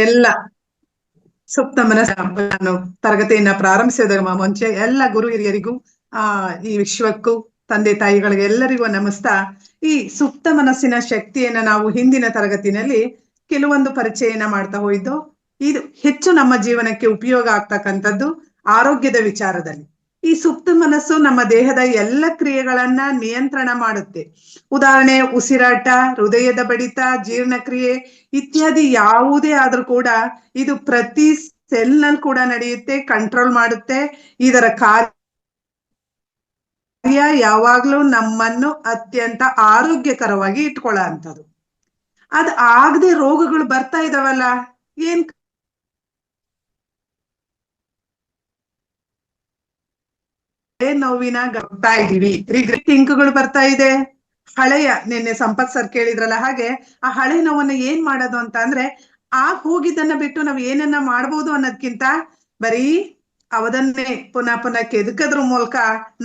ಎಲ್ಲ ಸುಪ್ತ ನಾನು ತರಗತಿಯನ್ನ ಪ್ರಾರಂಭಿಸಿದ ಮುಂಚೆ ಎಲ್ಲ ಗುರು ಹಿರಿಯರಿಗೂ ಈ ವಿಶ್ವಕ್ಕೂ ತಂದೆ ತಾಯಿಗಳಿಗೆ ಎಲ್ಲರಿಗೂ ನಮಸ್ತಾ. ಈ ಸುಪ್ತ ಮನಸ್ಸಿನ ಶಕ್ತಿಯನ್ನ ನಾವು ಹಿಂದಿನ ತರಗತಿನಲ್ಲಿ ಕೆಲವೊಂದು ಪರಿಚಯನ ಮಾಡ್ತಾ ಹೋಯ್ದು. ಇದು ಹೆಚ್ಚು ನಮ್ಮ ಜೀವನಕ್ಕೆ ಉಪಯೋಗ ಆಗ್ತಕ್ಕಂಥದ್ದು ಆರೋಗ್ಯದ ವಿಚಾರದಲ್ಲಿ. ಈ ಸುಪ್ತ ಮನಸ್ಸು ನಮ್ಮ ದೇಹದ ಎಲ್ಲ ಕ್ರಿಯೆಗಳನ್ನ ನಿಯಂತ್ರಣ ಮಾಡುತ್ತೆ. ಉದಾಹರಣೆ, ಉಸಿರಾಟ, ಹೃದಯದ ಬಡಿತ, ಜೀರ್ಣಕ್ರಿಯೆ ಇತ್ಯಾದಿ ಯಾವುದೇ ಆದ್ರೂ ಕೂಡ ಇದು ಪ್ರತಿ ಸೆಲ್ ನಲ್ಲಿ ಕೂಡ ನಡೆಯುತ್ತೆ, ಕಂಟ್ರೋಲ್ ಮಾಡುತ್ತೆ. ಇದರ ಕಾರ್ಯ ಯಾವಾಗ್ಲೂ ನಮ್ಮನ್ನು ಅತ್ಯಂತ ಆರೋಗ್ಯಕರವಾಗಿ ಇಟ್ಕೊಳ್ಳೋ ಅಂಥದ್ದು. ಅದ್ ಆಗದೆ ರೋಗಗಳು ಬರ್ತಾ ಇದಾವಲ್ಲ, ಏನ್ ನೋವಿನ ಬರ್ತಾ ಇದೀವಿ, ಟಿಂಕ್ಗಳು ಬರ್ತಾ ಇದೆ. ಹಳೆಯ ನಿನ್ನೆ ಸಂಪತ್ ಸರ್ ಕೇಳಿದ್ರಲ್ಲ, ಹಾಗೆ ಆ ಹಳೆ ನೋವನ್ನ ಏನ್ ಮಾಡೋದು ಅಂತ ಅಂದ್ರೆ, ಹೋಗಿದ್ದನ್ನ ಬಿಟ್ಟು ನಾವ್ ಏನನ್ನ ಮಾಡ್ಬೋದು ಅನ್ನೋದ್ಕಿಂತ ಬರೀ ಅವದನ್ನೇ ಪುನಃ ಪುನಃ ಕೆದಕದ್ರ ಮೂಲಕ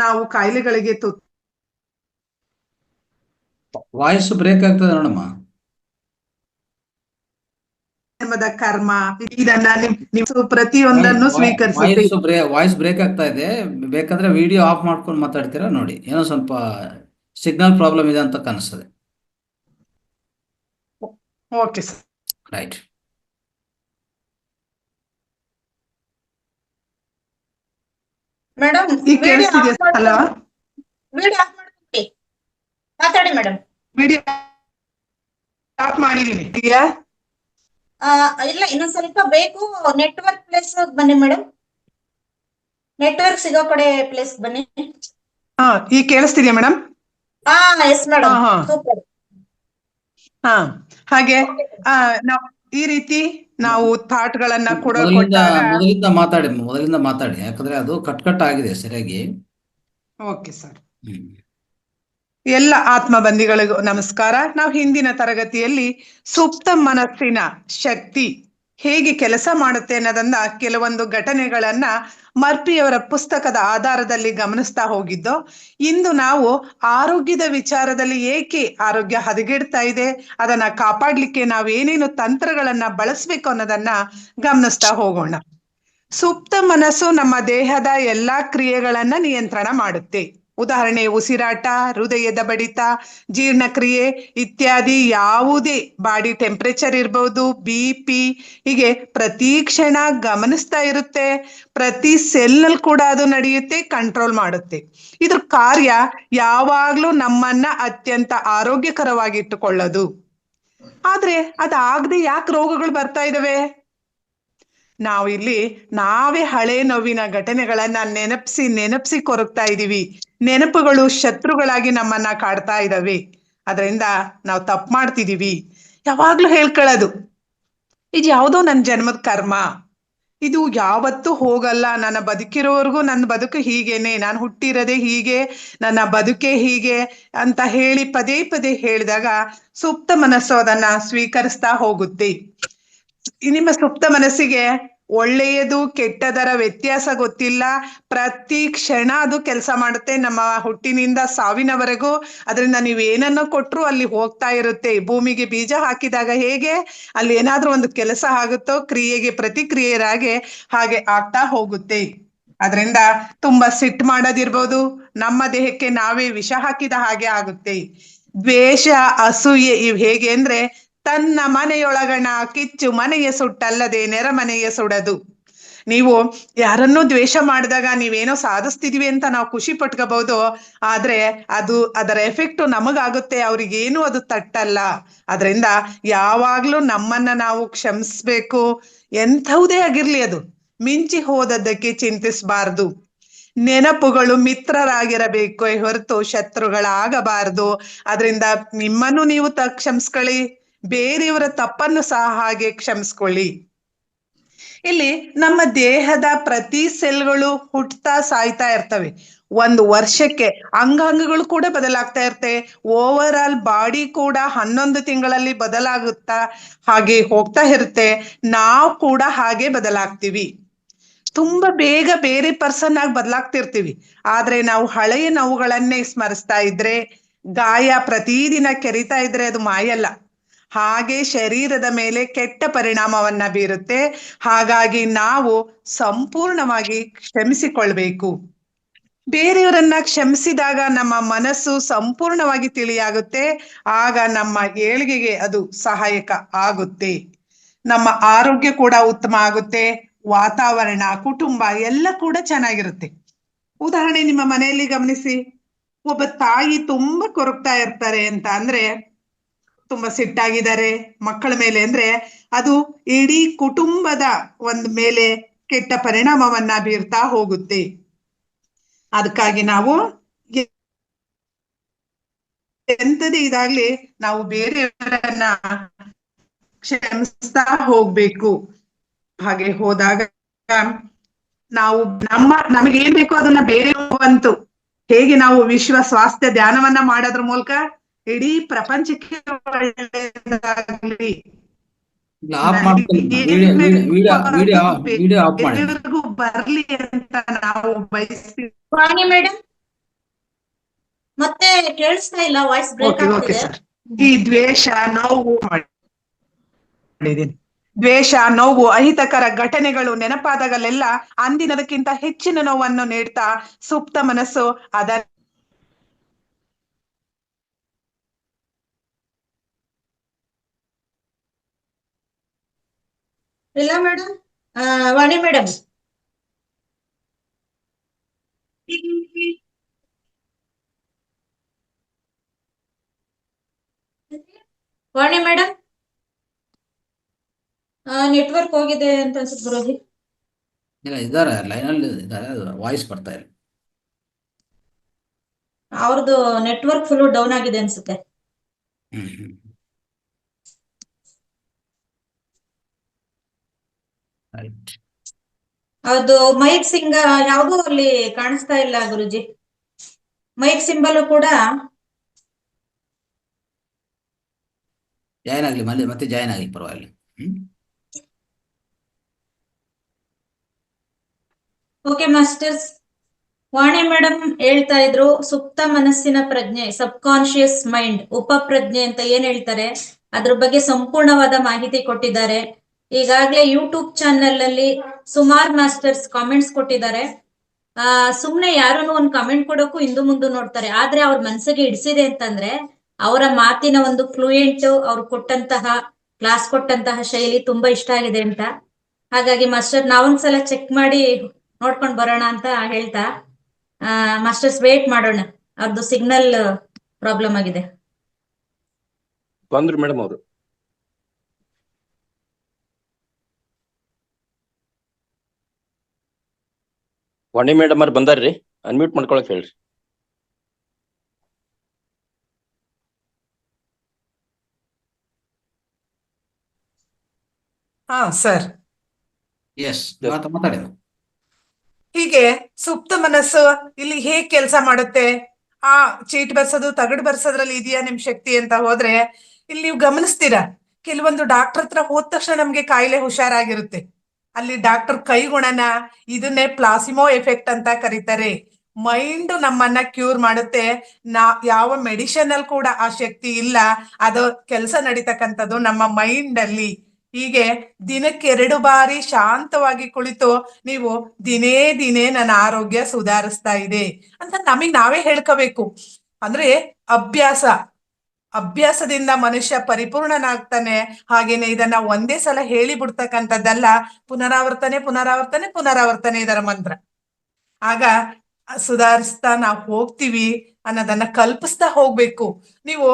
ನಾವು ಕಾಯಿಲೆಗಳಿಗೆ ವಾಯ್ಸ್ ಬ್ರೇಕ್ ಆಗ್ತದೆ ನೋಡಮ್ಮ. ಜನ್ಮದ ಕರ್ಮ ಇದನ್ನ ನೀವು ಪ್ರತಿಯೊಂದನ್ನು ಸ್ವೀಕರಿಸುತ್ತೆ. ವಾಯ್ಸ್ ಬ್ರೇಕ್ ಆಗ್ತಾ ಇದೆ. ಬೇಕಾದ್ರೆ ವಿಡಿಯೋ ಆಫ್ ಮಾಡ್ಕೊಂಡು ಮಾತಾಡ್ತೀರಾ ನೋಡಿ, ಏನೋ ಸ್ವಲ್ಪ ಸಿಗ್ನಲ್ ಪ್ರಾಬ್ಲಮ್ ಇದೆ ಅಂತ ಕಾಣಿಸ್ತದೆ. Okay sir, right. ಮೇಡಮ್ ಈಗ ಕೇಳಿಸ್ತಿದೆ ಅಲ್ಲ? ವಿಡಿಯೋ ಆಫ್ ಮಾಡ್ಬಿಡಿ, ಮಾತಾಡಿ ಮೇಡಮ್. ವಿಡಿಯೋ ಆಫ್ ಮಾಡಿದೀನಿ. ಇಲ್ಲ, ಇನ್ನೊಂದ್ ಸ್ವಲ್ಪ ಬೇಕು. ನೆಟ್ವರ್ಕ್ ಪ್ಲೇಸ್ ಬನ್ನಿ ಮೇಡಮ್, ನೆಟ್ವರ್ಕ್ ಸಿಗೋ ಕಡೆ ಪ್ಲೇಸ್ ಬನ್ನಿ. ಈಗ ಕೇಳಿಸ್ತಿದ್ಯಾ ಮೇಡಮ್? Yes madam, super. ಹಾಗೆ ನಾವು ಈ ರೀತಿ ನಾವು ಥಾಟ್ ಗಳನ್ನ ಮೊದಲಿಂದ ಮಾತಾಡಿ, ಯಾಕಂದ್ರೆ ಅದು ಕಟ್ ಆಗಿದೆ ಸರಿಯಾಗಿ. Okay sir. ಎಲ್ಲ ಆತ್ಮ ಬಂಧಿಗಳಿಗೂ ನಮಸ್ಕಾರ. ನಾವು ಹಿಂದಿನ ತರಗತಿಯಲ್ಲಿ ಸುಪ್ತ ಮನಸ್ಸಿನ ಶಕ್ತಿ ಹೇಗೆ ಕೆಲಸ ಮಾಡುತ್ತೆ ಅನ್ನೋದನ್ನ ಕೆಲವೊಂದು ಘಟನೆಗಳನ್ನ ಮರ್ಪಿಯವರ ಪುಸ್ತಕದ ಆಧಾರದಲ್ಲಿ ಗಮನಿಸ್ತಾ ಹೋಗಿದ್ದು. ಇಂದು ನಾವು ಆರೋಗ್ಯದ ವಿಚಾರದಲ್ಲಿ ಏಕೆ ಆರೋಗ್ಯ ಹದಗೆಡ್ತಾ ಇದೆ, ಅದನ್ನ ಕಾಪಾಡ್ಲಿಕ್ಕೆ ನಾವೇನೇನು ತಂತ್ರಗಳನ್ನ ಬಳಸ್ಬೇಕು ಅನ್ನೋದನ್ನ ಗಮನಿಸ್ತಾ ಹೋಗೋಣ. ಸುಪ್ತ ಮನಸ್ಸು ನಮ್ಮ ದೇಹದ ಎಲ್ಲಾ ಕ್ರಿಯೆಗಳನ್ನ ನಿಯಂತ್ರಣ ಮಾಡುತ್ತೆ. ಉದಾಹರಣೆ, ಉಸಿರಾಟ, ಹೃದಯದ ಬಡಿತ, ಜೀರ್ಣಕ್ರಿಯೆ ಇತ್ಯಾದಿ ಯಾವುದೇ ಬಾಡಿ ಟೆಂಪರೇಚರ್ ಇರ್ಬೋದು, BP, ಹೀಗೆ ಪ್ರತಿ ಕ್ಷಣ ಗಮನಿಸ್ತಾ ಇರುತ್ತೆ. ಪ್ರತಿ ಸೆಲ್ ನಲ್ಲಿ ಕೂಡ ಅದು ನಡೆಯುತ್ತೆ, ಕಂಟ್ರೋಲ್ ಮಾಡುತ್ತೆ. ಇದ್ರ ಕಾರ್ಯ ಯಾವಾಗ್ಲೂ ನಮ್ಮನ್ನ ಅತ್ಯಂತ ಆರೋಗ್ಯಕರವಾಗಿಟ್ಟುಕೊಳ್ಳೋದು. ಆದ್ರೆ ಅದಾಗದೆ ಯಾಕೆ ರೋಗಗಳು ಬರ್ತಾ ಇದಾವೆ? ನಾವು ಇಲ್ಲಿ ನಾವೇ ಹಳೆ ನೋವಿನ ಘಟನೆಗಳನ್ನ ನೆನಪಿಸಿ ಕೊರಗ್ತಾ ಇದೀವಿ. ನೆನಪುಗಳು ಶತ್ರುಗಳಾಗಿ ನಮ್ಮನ್ನ ಕಾಡ್ತಾ ಇದಾವೆ. ಅದರಿಂದ ನಾವು ತಪ್ಪು ಮಾಡ್ತಿದೀವಿ. ಯಾವಾಗ್ಲೂ ಹೇಳ್ಕೊಳ್ಳೋದು, ಇದು ಯಾವುದೋ ನನ್ನ ಜನ್ಮದ ಕರ್ಮ, ಇದು ಯಾವತ್ತೂ ಹೋಗಲ್ಲ, ನನ್ನ ಬದುಕಿರೋವರೆಗೂ ನನ್ನ ಬದುಕು ಹೀಗೇನೆ, ನಾನು ಹುಟ್ಟಿರೋದೇ ಹೀಗೆ, ನನ್ನ ಬದುಕೇ ಹೀಗೆ ಅಂತ ಹೇಳಿ ಪದೇ ಪದೇ ಹೇಳಿದಾಗ ಸುಪ್ತ ಮನಸ್ಸು ಅದನ್ನ ಸ್ವೀಕರಿಸ್ತಾ ಹೋಗುತ್ತೆ. ನಿಮ್ಮ ಸುಪ್ತ ಮನಸ್ಸಿಗೆ ಒಳ್ಳೆಯದು ಕೆಟ್ಟದರ ವ್ಯತ್ಯಾಸ ಗೊತ್ತಿಲ್ಲ. ಪ್ರತಿ ಕ್ಷಣ ಅದು ಕೆಲಸ ಮಾಡುತ್ತೆ, ನಮ್ಮ ಹುಟ್ಟಿನಿಂದ ಸಾವಿನವರೆಗೂ. ಅದರಿಂದ ನೀವೇನನ್ನು ಕೊಟ್ರು ಅಲ್ಲಿ ಹೋಗ್ತಾ ಇರುತ್ತೆ. ಭೂಮಿಗೆ ಬೀಜ ಹಾಕಿದಾಗ ಹೇಗೆ ಅಲ್ಲಿ ಏನಾದ್ರೂ ಒಂದು ಕೆಲಸ ಆಗುತ್ತೋ, ಕ್ರಿಯೆಗೆ ಪ್ರತಿಕ್ರಿಯೆಯಾಗೆ ಹಾಗೆ ಆಗ್ತಾ ಹೋಗುತ್ತೆ. ಅದರಿಂದ ತುಂಬಾ ಸಿಟ್ಟು ಮಾಡೋದಿರ್ಬೋದು, ನಮ್ಮ ದೇಹಕ್ಕೆ ನಾವೇ ವಿಷ ಹಾಕಿದ ಹಾಗೆ ಆಗುತ್ತೆ. ದ್ವೇಷ, ಅಸೂಯೆ ಇವ್ ಹೇಗೆ ಅಂದ್ರೆ, ತನ್ನ ಮನೆಯೊಳಗಣ ಕಿಚ್ಚು ಮನೆಯ ಸುಟ್ಟಲ್ಲದೆ ನೆರಮನೆಯ ಸುಡದು. ನೀವು ಯಾರನ್ನೂ ದ್ವೇಷ ಮಾಡಿದಾಗ ನೀವೇನೋ ಸಾಧಿಸ್ತಿದೀವಿ ಅಂತ ನಾವು ಖುಷಿ ಪಟ್ಕೋಬಹುದು, ಆದ್ರೆ ಅದರ ಎಫೆಕ್ಟ್ ನಮಗಾಗುತ್ತೆ, ಅವ್ರಿಗೇನು ಅದು ತಟ್ಟಲ್ಲ. ಅದರಿಂದ ಯಾವಾಗ್ಲೂ ನಮ್ಮನ್ನ ನಾವು ಕ್ಷಮಿಸ್ಬೇಕು. ಎಂಥವುದೇ ಆಗಿರ್ಲಿ, ಅದು ಮಿಂಚಿ ಹೋದದ್ದಕ್ಕೆ ಚಿಂತಿಸಬಾರ್ದು. ನೆನಪುಗಳು ಮಿತ್ರರಾಗಿರಬೇಕು ಹೊರತು ಶತ್ರುಗಳಾಗಬಾರದು. ಅದರಿಂದ ನಿಮ್ಮನ್ನು ನೀವು ಕ್ಷಮಿಸ್ಕೊಳ್ಳಿ, ಬೇರೆಯವರ ತಪ್ಪನ್ನು ಸಹ ಹಾಗೆ ಕ್ಷಮಿಸ್ಕೊಳ್ಳಿ. ಇಲ್ಲಿ ನಮ್ಮ ದೇಹದ ಪ್ರತಿ ಸೆಲ್ಗಳು ಹುಟ್ಟತಾ ಸಾಯ್ತಾ ಇರ್ತವೆ. ಒಂದು ವರ್ಷಕ್ಕೆ ಅಂಗಾಂಗಗಳು ಕೂಡ ಬದಲಾಗ್ತಾ ಇರ್ತವೆ. ಓವರ್ ಆಲ್ ಬಾಡಿ ಕೂಡ 11 ತಿಂಗಳಲ್ಲಿ ಬದಲಾಗುತ್ತಾ ಹಾಗೆ ಹೋಗ್ತಾ ಇರುತ್ತೆ. ನಾವು ಕೂಡ ಹಾಗೆ ಬದಲಾಗ್ತೀವಿ. ತುಂಬಾ ಬೇಗ ಬೇರೆ ಪರ್ಸನ್ ಆಗಿ ಬದಲಾಗ್ತಿರ್ತೀವಿ. ಆದ್ರೆ ನಾವು ಹಳೆಯ ನೋವುಗಳನ್ನೇ ಸ್ಮರಿಸ್ತಾ ಇದ್ರೆ, ಗಾಯ ಪ್ರತಿದಿನ ಕೆರಿತಾ ಇದ್ರೆ ಅದು ಮಾಯಲ್ಲ. ಹಾಗೆ ಶರೀರದ ಮೇಲೆ ಕೆಟ್ಟ ಪರಿಣಾಮವನ್ನ ಬೀರುತ್ತೆ. ಹಾಗಾಗಿ ನಾವು ಸಂಪೂರ್ಣವಾಗಿ ಕ್ಷಮಿಸಿಕೊಳ್ಬೇಕು. ಬೇರೆಯವರನ್ನ ಕ್ಷಮಿಸಿದಾಗ ನಮ್ಮ ಮನಸ್ಸು ಸಂಪೂರ್ಣವಾಗಿ ತಿಳಿಯಾಗುತ್ತೆ. ಆಗ ನಮ್ಮ ಏಳಿಗೆಗೆ ಅದು ಸಹಾಯಕ ಆಗುತ್ತೆ. ನಮ್ಮ ಆರೋಗ್ಯ ಕೂಡ ಉತ್ತಮ ಆಗುತ್ತೆ. ವಾತಾವರಣ, ಕುಟುಂಬ ಎಲ್ಲ ಕೂಡ ಚೆನ್ನಾಗಿರುತ್ತೆ. ಉದಾಹರಣೆ ನಿಮ್ಮ ಮನೆಯಲ್ಲಿ ಗಮನಿಸಿ, ಒಬ್ಬ ತಾಯಿ ತುಂಬಾ ಕೊರಗ್ತಾ ಇರ್ತಾರೆ ಅಂತ ಅಂದ್ರೆ, ತುಂಬಾ ಸಿಟ್ಟಾಗಿದ್ದಾರೆ ಮಕ್ಕಳ ಮೇಲೆ ಅಂದ್ರೆ, ಅದು ಇಡೀ ಕುಟುಂಬದ ಒಂದ್ ಮೇಲೆ ಕೆಟ್ಟ ಪರಿಣಾಮವನ್ನ ಬೀರ್ತಾ ಹೋಗುತ್ತೆ. ಅದಕ್ಕಾಗಿ ನಾವು ಎಂತದೇ ಇದಾಗ್ಲಿ ನಾವು ಬೇರೆಯವರನ್ನ ಕ್ಷಮಿಸ್ತಾ ಹೋಗ್ಬೇಕು. ಹಾಗೆ ಹೋದಾಗ ನಾವು ನಮಗೆ ಏನ್ ಬೇಕೋ ಅದನ್ನ ಬೇರೆ ಬಂತು. ಹೇಗೆ ನಾವು ವಿಶ್ವ ಸ್ವಾಸ್ಥ್ಯ ಧ್ಯಾನವನ್ನ ಮಾಡೋದ್ರ ಮೂಲಕ ಇಡೀ ಪ್ರಪಂಚಕ್ಕೆ ಒಳ್ಳೆಯದಾಗ್ಲಿ, ಆಫ್ ಮಾಡ್ಕೊಳ್ಳಿ, ವಿಡಿಯೋ ಆಫ್ ಮಾಡಿ. ಎಲ್ಲರಿಗೂ ಬರ್ಲಿ ಅಂತ ನಾವು ಬಯಸ್ತೀವಿ. ವಾಣಿ ಮೇಡಮ್ ಮತ್ತೆ ಕೇಳಿಸ್ತಾ ಇಲ್ಲ, ವಾಯ್ಸ್ ಬ್ರೇಕ್ ಓಕೆ ಆಗ್ತಿದೆ. ಸರ್. ಈ ದ್ವೇಷ, ನೋವು ಮಾಡಿದೀನಿ. ದ್ವೇಷ, ನೋವು, ಅಹಿತಕರ ಘಟನೆಗಳು ನೆನಪಾದಾಗಲೆಲ್ಲ ಅಂದಿನದಕ್ಕಿಂತ ಹೆಚ್ಚಿನ ನೋವನ್ನು ನೀಡ್ತಾ ಸುಪ್ತ ಮನಸ್ಸು ಅದನ್ನ ಇಲ್ಲ ಮೇಡಮ್, ವಾಣಿ ಮೇಡಮ್ ವಾಣಿ ಮೇಡಮ್ ನೆಟ್ವರ್ಕ್ ಹೋಗಿದೆ ಅಂತ ಅನ್ಸುತ್ತೆ ಗುರೂಜಿ. ಇಲ್ಲ, ಇದ್ದಾರೆ ಲೈನಲ್ಲಿ ಇದ್ದಾರೆ, ವಾಯ್ಸ್ ಬರ್ತಾ ಇಲ್ಲ. ಅವ್ರದ್ದು ನೆಟ್ವರ್ಕ್ ಫುಲ್ ಡೌನ್ ಆಗಿದೆ ಅನ್ಸುತ್ತೆ. ರೈಟ್. ಅದು ಮೈಕ್ ಸಿಂಗ ಯಾವ್ದು ಅಲ್ಲಿ ಕಾಣಿಸ್ತಾ ಇಲ್ಲ ಗುರುಜಿ. ಮೈಕ್ ಸಿಂಬಲ್ ಕೂಡ ಜಾಯ್ನ್ ಆಗ್ಲಿ, ಮತ್ತೆ ಜಾಯ್ನ್ ಆಗಿ, ಪರವಾಗಿಲ್ಲ. Okay masters. ವಾಣಿ ಮೇಡಮ್ ಹೇಳ್ತಾ ಇದ್ರು ಸುಪ್ತ ಮನಸ್ಸಿನ ಪ್ರಜ್ಞೆ, ಸಬ್ ಕಾನ್ಶಿಯಸ್ ಮೈಂಡ್, ಉಪಪ್ರಜ್ಞೆ ಅಂತ ಏನ್ ಹೇಳ್ತಾರೆ ಅದ್ರ ಬಗ್ಗೆ ಸಂಪೂರ್ಣವಾದ ಮಾಹಿತಿ ಕೊಟ್ಟಿದ್ದಾರೆ. ಈಗಾಗ್ಲೇ ಯೂಟ್ಯೂಬ್ ಚಾನೆಲ್ ಅಲ್ಲಿ ಸುಮಾರು ಮಾಸ್ಟರ್ಸ್ ಕಾಮೆಂಟ್ಸ್ ಕೊಟ್ಟಿದ್ದಾರೆ. ಸುಮ್ನೆ ಯಾರನ್ನು ಒಂದ್ ಕಮೆಂಟ್ ಕೊಡೋಕು ಹಿಂದು ಮುಂದೆ ನೋಡ್ತಾರೆ, ಆದ್ರೆ ಅವ್ರ ಮನ್ಸಿಗೆ ಇಡ್ಸಿದೆ ಅಂತಂದ್ರೆ ಅವರ ಮಾತಿನ ಒಂದು ಫ್ಲೂಯೆಂಟ್, ಅವ್ರು ಕೊಟ್ಟಂತಹ ಕ್ಲಾಸ್ ಕೊಟ್ಟಂತಹ ಶೈಲಿ ತುಂಬಾ ಇಷ್ಟ ಆಗಿದೆ ಅಂತ. ಹಾಗಾಗಿ ಮಾಸ್ಟರ್ ನಾವೊಂದ್ಸಲ ಚೆಕ್ ಮಾಡಿ ನೋಡ್ಕೊಂಡ್ ಬರೋಣ ಅಂತ ಹೇಳ್ತಾ ಮಾಸ್ಟರ್ಸ್ ವೇಟ್ ಮಾಡೋಣ, ಅವ್ರದ್ದು ಸಿಗ್ನಲ್ ಪ್ರಾಬ್ಲಮ್ ಆಗಿದೆ. ಬಂದ್ರು ಮೇಡಮ್ ಅವರು. ವಾಣಿ ಮೇಡಮ್ ಅವ್ರು ಬಂದಾರ್ರಿ, ಅನ್ಮ್ಯೂಟ್ ಮಾಡ್ಕೊಳಕ್ ಹೇಳ್ರಿ. ಹಾ ಸರ್. ಎಸ್, ಮಾತಾಡಿ. ಹೀಗೆ ಸುಪ್ತ ಮನಸ್ಸು ಇಲ್ಲಿ ಹೇಗ್ ಕೆಲಸ ಮಾಡುತ್ತೆ, ಆ ಚೀಟ್ ಬರ್ಸೋದು, ತಗಡು ಬರ್ಸೋದ್ರಲ್ಲಿ ಇದೆಯಾ ನಿಮ್ ಶಕ್ತಿ ಅಂತ ಹೋದ್ರೆ, ಇಲ್ಲಿ ನೀವು ಗಮನಿಸ್ತೀರಾ, ಕೆಲವೊಂದು ಡಾಕ್ಟರ್ ಹತ್ರ ಹೋದ ತಕ್ಷಣ ನಮ್ಗೆ ಕಾಯಿಲೆ ಹುಷಾರಾಗಿರುತ್ತೆ. ಅಲ್ಲಿ ಡಾಕ್ಟರ್ ಕೈಗುಣನ ಇದನ್ನೇ ಪ್ಲಾಸಿಮೋ ಎಫೆಕ್ಟ್ ಅಂತ ಕರೀತಾರೆ. ಮೈಂಡ್ ನಮ್ಮನ್ನ ಕ್ಯೂರ್ ಮಾಡುತ್ತೆ. ಯಾವ ಮೆಡಿಸಿನ್ ಅಲ್ಲಿ ಕೂಡ ಆ ಶಕ್ತಿ ಇಲ್ಲ. ಅದು ಕೆಲಸ ನಡೀತಕ್ಕಂಥದ್ದು ನಮ್ಮ ಮೈಂಡ್ ಅಲ್ಲಿ. ಹೀಗೆ ದಿನಕ್ಕೆ 2 ಬಾರಿ ಶಾಂತವಾಗಿ ಕುಳಿತು ನೀವು ದಿನೇ ನನ್ನ ಆರೋಗ್ಯ ಸುಧಾರಿಸ್ತಾ ಇದೆ ಅಂತ ನಮಗ್ ನಾವೇ ಹೇಳ್ಕೋಬೇಕು. ಅಂದ್ರೆ ಅಭ್ಯಾಸದಿಂದ ಮನುಷ್ಯ ಪರಿಪೂರ್ಣನಾಗ್ತಾನೆ. ಹಾಗೇನೆ ಇದನ್ನ ಒಂದೇ ಸಲ ಹೇಳಿ ಬಿಡ್ತಕ್ಕಂಥದ್ದಲ್ಲ, ಪುನರಾವರ್ತನೆ ಇದರ ಮಂತ್ರ. ಆಗ ಸುಧಾರಿಸ್ತಾ ನಾವು ಹೋಗ್ತೀವಿ ಅನ್ನೋದನ್ನ ಕಲ್ಪಿಸ್ತಾ ಹೋಗ್ಬೇಕು. ನೀವು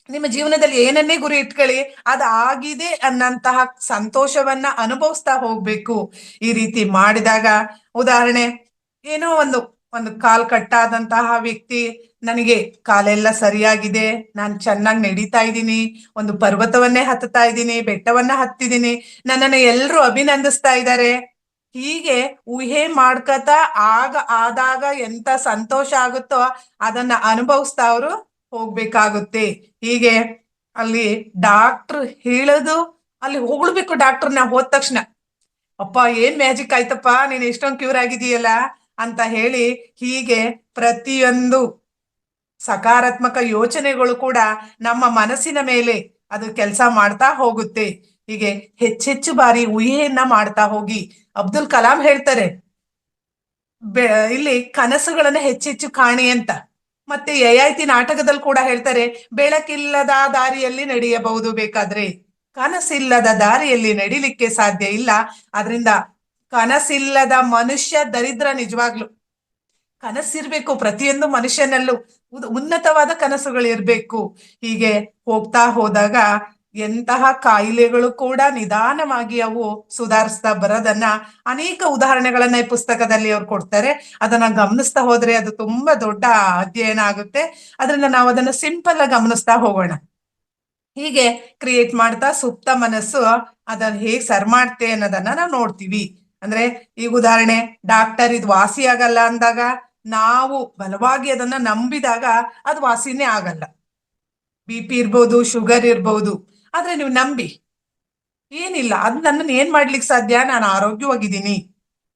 ನಿಮ್ಮ ಜೀವನದಲ್ಲಿ ಏನನ್ನೇ ಗುರಿ ಇಟ್ಕೊಳ್ಳಿ, ಅದಾಗಿದೆ ಅನ್ನಂತಹ ಸಂತೋಷವನ್ನ ಅನುಭವಿಸ್ತಾ ಹೋಗ್ಬೇಕು. ಈ ರೀತಿ ಮಾಡಿದಾಗ, ಉದಾಹರಣೆ, ಏನೋ ಒಂದು ಕಾಲ್ ಕಟ್ಟಾದಂತಹ ವ್ಯಕ್ತಿ, ನನಗೆ ಕಾಲೆಲ್ಲ ಸರಿಯಾಗಿದೆ, ನಾನು ಚೆನ್ನಾಗಿ ನಡೀತಾ ಇದ್ದೀನಿ, ಒಂದು ಪರ್ವತವನ್ನೇ ಹತ್ತುತ್ತಾ ಇದ್ದೀನಿ, ಬೆಟ್ಟವನ್ನ ಹತ್ತಿದ್ದೀನಿ, ನನ್ನನ್ನು ಎಲ್ಲರೂ ಅಭಿನಂದಿಸ್ತಾ ಇದ್ದಾರೆ. ಹೀಗೆ ಊಹೆ ಮಾಡ್ಕತಾ ಆದಾಗ ಎಂತ ಸಂತೋಷ ಆಗುತ್ತೋ ಅದನ್ನ ಅನುಭವಿಸ್ತಾ ಅವರು ಹೋಗ್ಬೇಕಾಗುತ್ತೆ. ಹೀಗೆ ಅಲ್ಲಿ ಡಾಕ್ಟರ್ ಹೇಳೋದು, ಅಲ್ಲಿ ಹೊಗಳ್ಬೇಕು ಡಾಕ್ಟರ್ನ ಹೋದ ತಕ್ಷಣ. ಅಪ್ಪ ಏನ್ ಮ್ಯಾಜಿಕ್ ಆಯ್ತಪ್ಪ, ನೀನ್ ಎಷ್ಟೊಂದು ಕ್ಯೂರ್ ಆಗಿದೀಯಲ್ಲ ಅಂತ ಹೇಳಿ, ಹೀಗೆ ಪ್ರತಿಯೊಂದು ಸಕಾರಾತ್ಮಕ ಯೋಚನೆಗಳು ಕೂಡ ನಮ್ಮ ಮನಸ್ಸಿನ ಮೇಲೆ ಅದು ಕೆಲಸ ಮಾಡ್ತಾ ಹೋಗುತ್ತೆ. ಹೀಗೆ ಹೆಚ್ಚೆಚ್ಚು ಬಾರಿ ಊಹೆಯನ್ನ ಮಾಡ್ತಾ ಹೋಗಿ. ಅಬ್ದುಲ್ ಕಲಾಂ ಹೇಳ್ತಾರೆ, ಇಲ್ಲಿ ಕನಸುಗಳನ್ನ ಹೆಚ್ಚೆಚ್ಚು ಕಾಣಿ ಅಂತ. ಮತ್ತೆ ಯಯಾತಿ ನಾಟಕದಲ್ಲಿ ಕೂಡ ಹೇಳ್ತಾರೆ, ಬೆಳಕಿಲ್ಲದ ದಾರಿಯಲ್ಲಿ ನಡೆಯಬಹುದು, ಬೇಕಾದ್ರೆ ಕನಸಿಲ್ಲದ ದಾರಿಯಲ್ಲಿ ನಡಿಲಿಕ್ಕೆ ಸಾಧ್ಯ ಇಲ್ಲ. ಆದ್ರಿಂದ ಕನಸಿಲ್ಲದ ಮನುಷ್ಯ ದರಿದ್ರ. ನಿಜವಾಗ್ಲು ಕನಸಿರ್ಬೇಕು ಪ್ರತಿಯೊಂದು ಮನುಷ್ಯನಲ್ಲೂ, ಉನ್ನತವಾದ ಕನಸುಗಳು ಇರ್ಬೇಕು. ಹೀಗೆ ಹೋಗ್ತಾ ಹೋದಾಗ ಎಂತಹ ಕಾಯಿಲೆಗಳು ಕೂಡ ನಿಧಾನವಾಗಿ ಅವು ಸುಧಾರಿಸ್ತಾ ಬರೋದನ್ನ ಅನೇಕ ಉದಾಹರಣೆಗಳನ್ನ ಈ ಪುಸ್ತಕದಲ್ಲಿ ಅವ್ರು ಕೊಡ್ತಾರೆ. ಅದನ್ನ ಗಮನಿಸ್ತಾ ಹೋದ್ರೆ ಅದು ತುಂಬಾ ದೊಡ್ಡ ಅಧ್ಯಯನ ಆಗುತ್ತೆ. ಅದರಿಂದ ನಾವು ಅದನ್ನ ಸಿಂಪಲ್ ಆಗಿ ಗಮನಿಸ್ತಾ ಹೋಗೋಣ. ಹೀಗೆ ಕ್ರಿಯೇಟ್ ಮಾಡ್ತಾ ಸುಪ್ತ ಮನಸ್ಸು ಅದನ್ನ ಹೇಗ್ ಸರ್ ಮಾಡ್ತೆ ಅನ್ನೋದನ್ನ ನಾವು ನೋಡ್ತೀವಿ. ಅಂದ್ರೆ ಈಗ ಉದಾಹರಣೆ, ಡಾಕ್ಟರ್ ಇದು ವಾಸಿ ಆಗಲ್ಲ ಅಂದಾಗ ನಾವು ಬಲವಾಗಿ ಅದನ್ನ ನಂಬಿದಾಗ ಅದು ವಾಸಿನೇ ಆಗಲ್ಲ. BP ಇರ್ಬೋದು, ಶುಗರ್ ಇರ್ಬೋದು, ಆದ್ರೆ ನೀವು ನಂಬಿ ಏನಿಲ್ಲ, ಅದ್ ನನ್ನನ್ನು ಏನ್ ಮಾಡ್ಲಿಕ್ಕೆ ಸಾಧ್ಯ, ನಾನು ಆರೋಗ್ಯವಾಗಿದ್ದೀನಿ